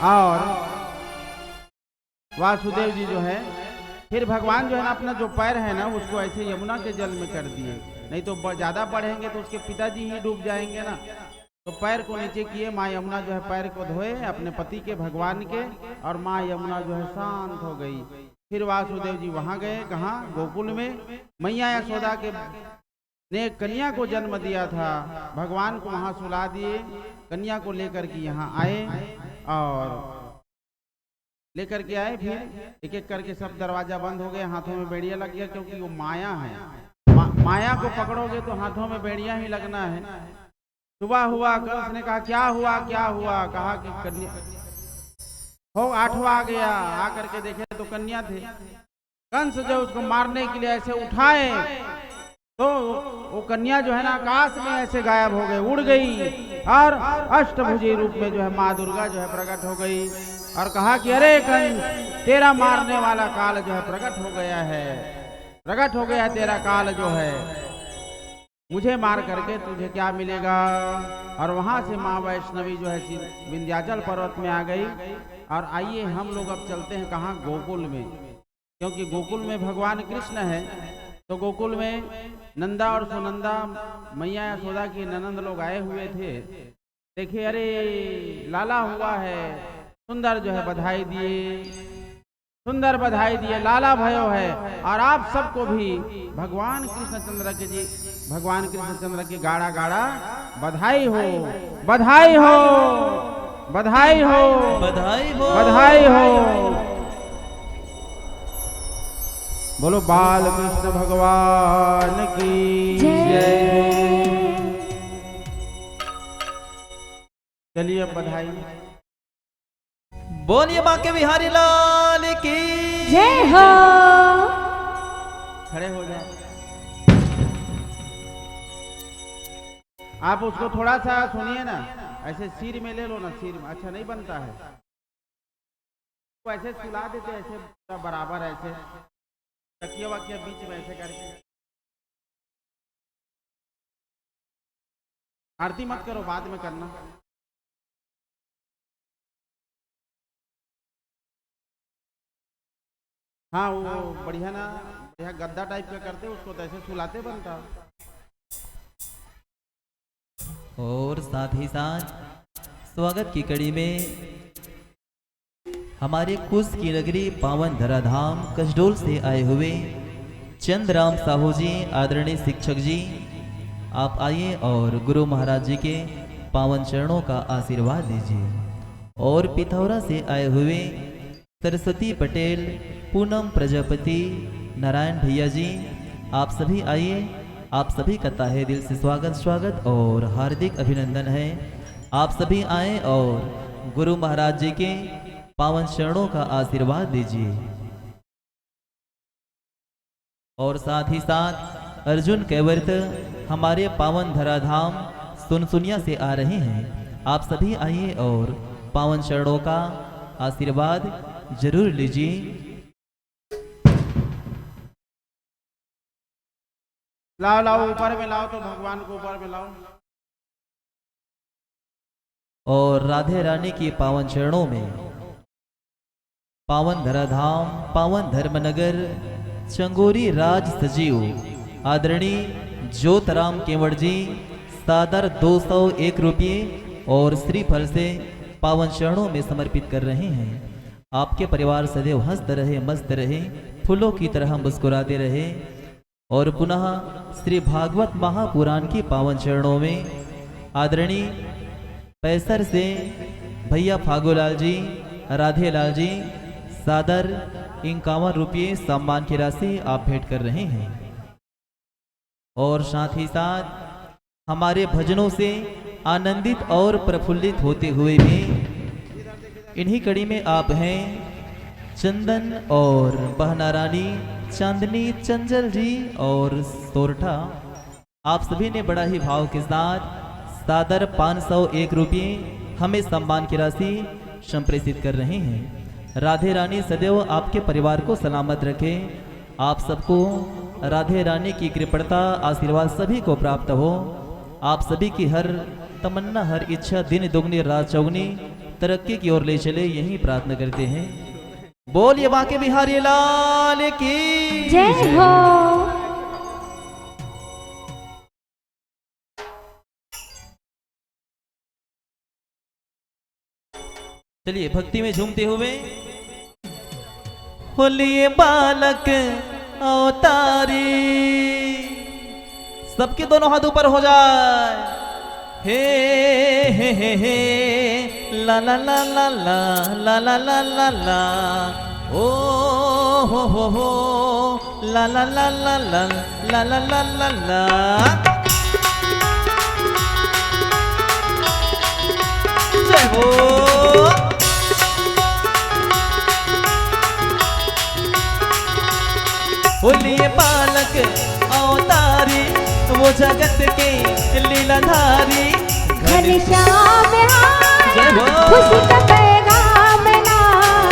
और वासुदेव जी जो है फिर भगवान जो है ना अपना जो पैर है ना उसको ऐसे यमुना के जल में कर दिए, नहीं तो ज्यादा बढ़ेंगे तो उसके पिताजी ही डूब जाएंगे ना। तो पैर को नीचे किए, माँ यमुना जो है पैर को धोए अपने पति के भगवान के, और माँ यमुना जो है शांत हो गई। फिर वासुदेव जी वहां गए, कहाँ? गोकुल में। मैया यशोदा के ने कन्या को जन्म दिया था, भगवान को वहां सुला दिए। कन्या को लेकर के यहाँ आए और लेकर के आए। फिर एक एक करके सब दरवाजा बंद हो गए, हाथों में बेड़िया लग गया, क्योंकि वो माया है। माया को पकड़ोगे तो हाथों में बेड़िया ही लगना है। सुबह हुआ, कंस ने कहा क्या हुआ क्या हुआ? कहा कि कन्या हो, 8वां आ गया। आकर के देखे तो कन्या थे। कंस जो उसको मारने के लिए ऐसे उठाए तो वो कन्या जो है ना आकाश में ऐसे गायब हो गई, उड़ गई, और अष्टभुजी रूप में जो है माँ दुर्गा जो है प्रकट हो गई। और कहा कि अरे कंस, तेरा मारने वाला काल जो है प्रकट हो गया है, प्रकट हो गया तेरा काल जो है, मुझे मार करके तुझे क्या मिलेगा? और वहां से माँ वैष्णवी जो है विंध्याचल पर्वत में आ गई। और आइए हम लोग अब चलते हैं कहाँ? गोकुल में, क्योंकि गोकुल में भगवान कृष्ण है। तो गोकुल में नंदा और सुनंदा मैया यशोदा की ननंद लोग आए हुए थे। देखिए अरे लाला हुआ है, सुंदर जो है बधाई दिए, सुंदर बधाई दिए, लाला भयो है। और आप सबको भी भगवान कृष्णचंद्र के जी, भगवान कृष्णचंद्र की गाड़ा गाड़ा बधाई हो, बधाई हो, बधाई हो, बधाई हो, बधाई हो। बोलो बाल कृष्ण भगवान की जय। चलिए अब बधाई। बोलिए बांके बिहारी लाल की जय हो। खड़े हो जाओ। आप उसको थोड़ा सा सुनिए ना, ऐसे सिर में ले लो ना, सिर में अच्छा नहीं बनता है, तो ऐसे सुला देते, ऐसे पूरा बराबर, ऐसे तकिया वकिया बीच में ऐसे करके। आरती मत करो, बाद में करना। हाँ वो बढ़िया ना, बढ़िया गद्दा टाइप का करते, उसको तो ऐसे सुलाते बनता। और साथ ही साथ स्वागत की कड़ी में हमारे कुश की नगरी पावन धराधाम कसडोल से आए हुए चंद्रराम साहू जी, आदरणीय शिक्षक जी, आप आइए और गुरु महाराज जी के पावन चरणों का आशीर्वाद दीजिए। और पिथौरा से आए हुए सरस्वती पटेल, पूनम प्रजापति, नारायण भैया जी, आप सभी आइए। आप सभी का तहे दिल से स्वागत और हार्दिक अभिनंदन है। आप सभी आए और गुरु महाराज जी के पावन चरणों का आशीर्वाद दीजिए। और साथ ही साथ अर्जुन कैवर्त हमारे पावन धराधाम सुनसुनिया से आ रहे हैं। आप सभी आइए और पावन चरणों का आशीर्वाद जरूर लीजिए। लाओ लाओ, ऊपर में लाओ, तो भगवान को ऊपर में लाओ। और राधे रानी की पावन चरणों में पावन धराधाम, पावन धर्मनगर, चंगोरी राज सजीव आदरणीय ज्योतराम केवड़ जी सादर 201 रुपये और श्रीफल से पावन चरणों में समर्पित कर रहे हैं। आपके परिवार सदैव हंसत रहे, मस्त रहे, फूलों की तरह मुस्कुराते रहे। और पुनः श्री भागवत महापुराण की पावन चरणों में आदरणीय पैसर से भैया फागुलाल जी, राधे लाल जी सादर 51 रुपये सम्मान की राशि आप भेंट कर रहे हैं। और साथ ही साथ हमारे भजनों से आनंदित और प्रफुल्लित होते हुए भी इन्हीं कड़ी में आप हैं चंदन और बहना रानी, चांदनी, चंचल जी और सोरठा। आप सभी ने बड़ा ही भाव के साथ सादर 501 रुपये हमें सम्मान की राशि संप्रेषित कर रहे हैं। राधे रानी सदैव आपके परिवार को सलामत रखे। आप सबको राधे रानी की कृपणता, आशीर्वाद सभी को प्राप्त हो। आप सभी की हर तमन्ना, हर इच्छा दिन दुगनी रात चौगनी तरक्की की ओर ले चले, यही प्रार्थना करते हैं। बोलिए बांके बिहारी लाल की जय हो। चलिए भक्ति में झूमते हुए होलिए बालक अवतारी, सबके दोनों हाथ ऊपर हो जाए। हे ला ला ला ला ला ला ला ला ला ओ हो ला ला ला ला ला ला ला ला ला ला। जय हो। बोलिए बालक अवतारी, वो जगत के लीलाधारी, घनश्याम जय हो। खुशी का पैगाम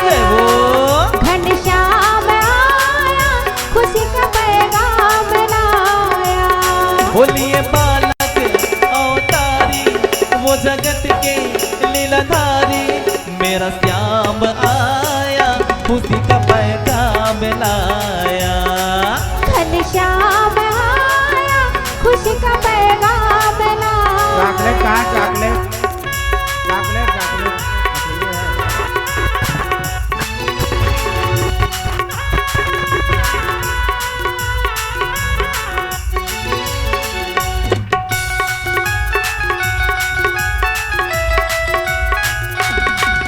जय हो। लाया, घनश्याम आया, खुशी का पैगाम लाया। बोलिए बालक अवतारी, वो जगत के लीलाधारी, मेरा श्याम आया, खुशी का पैगाम लाया। घनश्याम आया, खुशी का पैगाम लाया। चॉकलेट कहाँ? चॉकलेट चॉकलेट चॉकलेट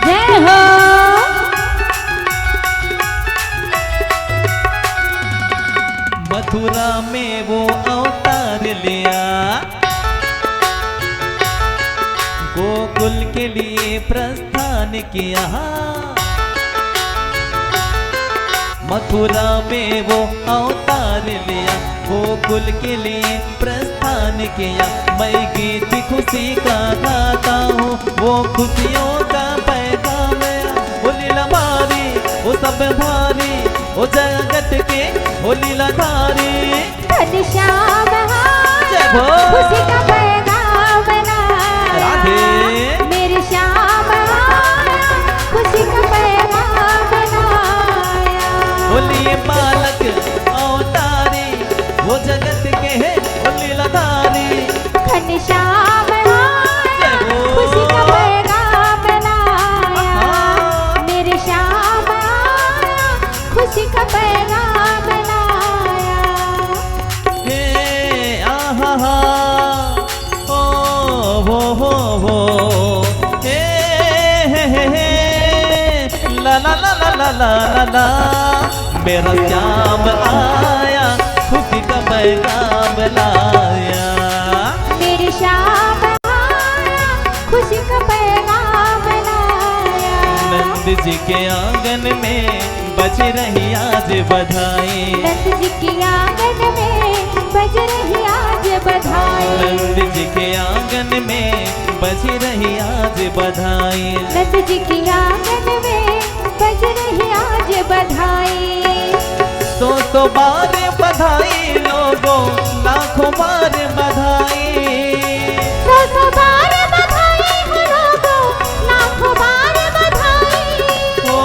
जय हो। मथुरा में वो अवतार लिया, गोकुल के लिए प्रस्थान किया। मथुरा में वो अवतार लिया, गोकुल के लिए प्रस्थान किया। मैं गीत खुशी का गाता हूँ, वो खुशियों का पैगाम है। वो लीला भारी, वो सब भारी, वो जगत के वो लीलाधारी। घनश्याम जय हो। खुशी का पैगाम लाया। राधे। मेरे श्याम खुशी का पैगाम लाया। बोलिए बालक अवतारी, वो जगत के है वो लीलाधारी। घनश्याम खुशी का पैगाम लाया। मेरे श्याम खुशी का पैगाम लाया। हे आहा हा, ओ हो हे ला ला ला ला ला ला ला। मेरा श्याम आया, खुशी का पैगाम लाया। मेरे श्याम खुशी का पैगाम लाया। नंद जी के आंगन में बज रही आज बधाई। नंद जी के आंगन में बज रही आज बधाई। नंद जी के आंगन में बज रही आज बधाई। नंद जी के आंगन में बज रही आज बधाई। सौ बार बधाई लोगों, लाखों बार बधाई। सौ बार बधाई हो लोगों, लाखों बार बधाई। ओ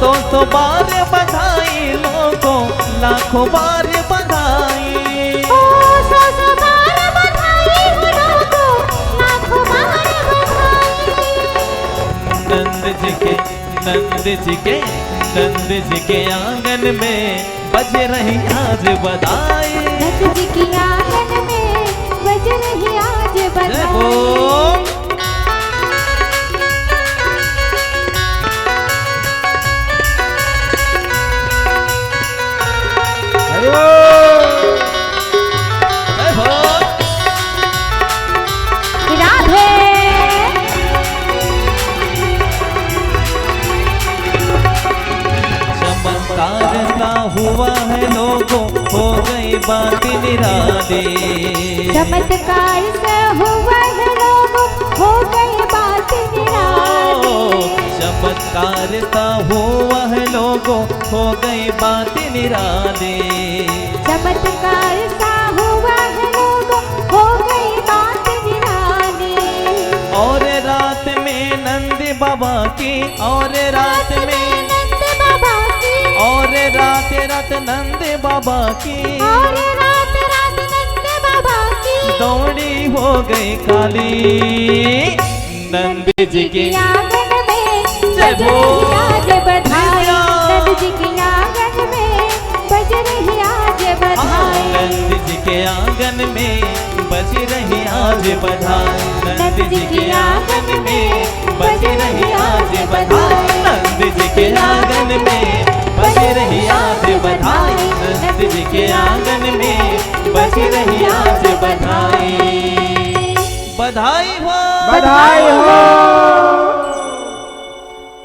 सौ बार बधाई लोगों, लाखों बार बधाई। ओ सौ बार बधाई हो लोगों, लाखों बार बधाई। नंद जी के आंगन में बज रही आज बधाई। नंद जी के आंगन में बज रही आज जय बधाई। हो। जय हो। राधे। चमत्कार सा हुआ है लोगों, हो गई बात निराली। चमत्कार से हुआ है लोगों, हो गई बात निराली। चमत्कार सा हुआ है लोगों, हो गई बात निराली। चमत्कार सा हुआ है लोगों, हो गई बात निराली। और रात में नंद बाबा की, और रात में, नंद बाबा की, और रात नंद बाबा की, और रात नंद बाबा की। दौड़ी हो गई काली। नंद जी की आंगन में जय बज हो। रही आज बधाई। नंद जी के आंगन में बज रही आज बधाई। नंद जी के आंगन में बज रही आज बधाई। नंद जी के आंगन में बज रही आज बधाई। नंद जी के आंगन में बज रही आज बधाई। नंद जी के आंगन में बज रही आज बधाई। बधाई हो, बधाई हो।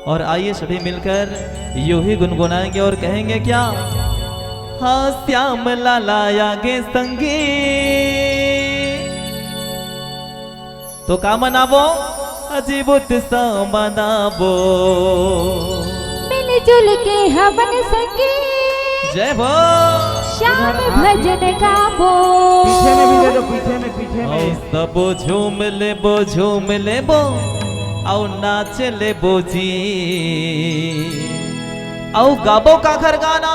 और आइए सभी मिलकर यूं ही गुनगुनाएंगे और कहेंगे क्या? हाँ श्याम लाला आगे संगी, तो का मनावो? अजीब उत्सव मनावो, मिलजुल के हवन संगी। जय भो। श्याम भजन गावो। पीछे में भी दे दो, पीछे औ में। सबो झूम लेबो औ नाच लेबो जी, औ गाबो काखर गाना,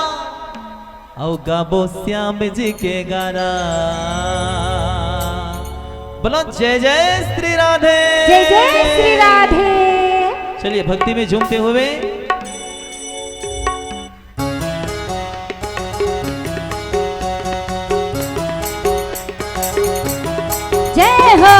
औ गाबो श्याम जी के गाना। बोलो जय जय श्री राधे। जय जय श्री राधे। चलिए भक्ति में झूमते हुए जय हो।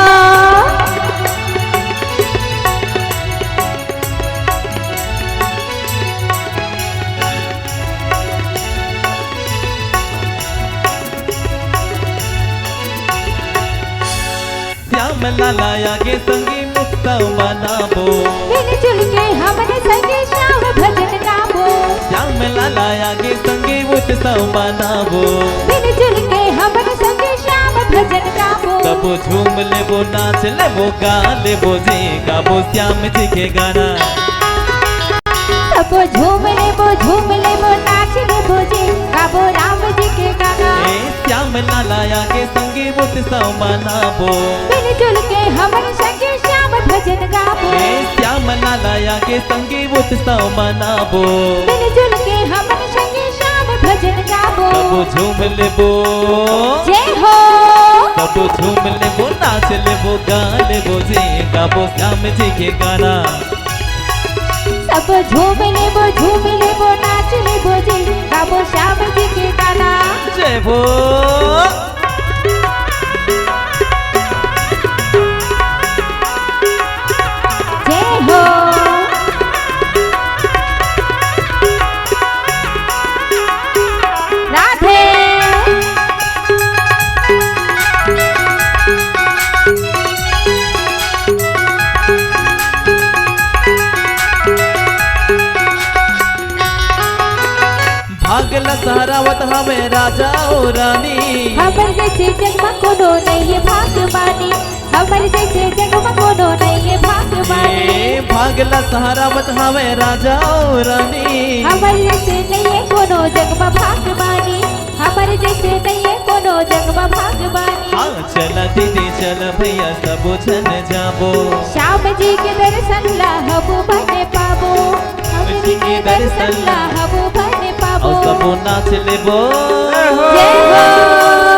श्याम लाला आगे संगी उत्सव मनाबो, मिलजुल के हवन संगी श्याम भजन गावो। श्याम लाला आगे संगे उत्सव मनाबो मिलजुल के हमन संगे श्याम भजन गाबो कबो झूम लेबो नाच लेबो गा लेबो जी गाबो श्याम जी के गाना सबो झूम लेबो नाच लेबो जी गाबो राम जी के गाना ए श्याम लाला आगे संगे उत्सव मनाबो मिलजुल के हमन संगे श्याम भजन गाबो ए श्याम लाला आगे संगे उत्सव मनाबो मिलजुल के हमन संगे श्याम भजन गाबो कबो झूम लेबो जय हो कबो झूम लेबो नाच लेबो गा लेबो जी गाबो श्याम जी के गाना सब झूम लेबो नाच लेबो जी गाबो श्याम जी के गाना जय भो जय हो राधे भागला सहरावत हमें राजा और रानी हमर जैसे जन्म कोनो नहीं भाग्यवानी हमर जैसे जन्म कोनो नहीं भाग्यवानी ए भागला सहरावत हमें राजा और रानी हमर जैसे नहीं कोनो जन्म भाग्यवानी हमर जैसे नहीं कोनो जन्म भाग्यवानी हाँ चला दीदी चल भैया सब जन जाबो श्याम जी के दर्शन ला हम बने पाबो हम जी के दर्शन ला हम बने पाबो और सबो नाच लेबो जय हो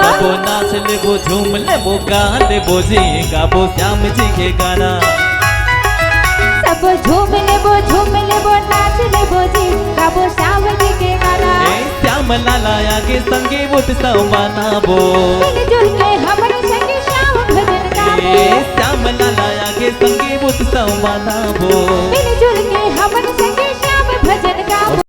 सबो नाच लेबो झूम लेबो गा लेबो जी गाबो श्याम जी के गाना सब झूम लेबो नाच लेबो जी गाबो श्याम जी के गाना ए श्याम लाला आगे संगे उत्सव मनाबो मिलजुल के हमर संगे श्याम भजन गाबो ए श्याम लाला आगे संगे उत्सव मनाबो मिलजुल के हमर संगे श्याम भजन गाबो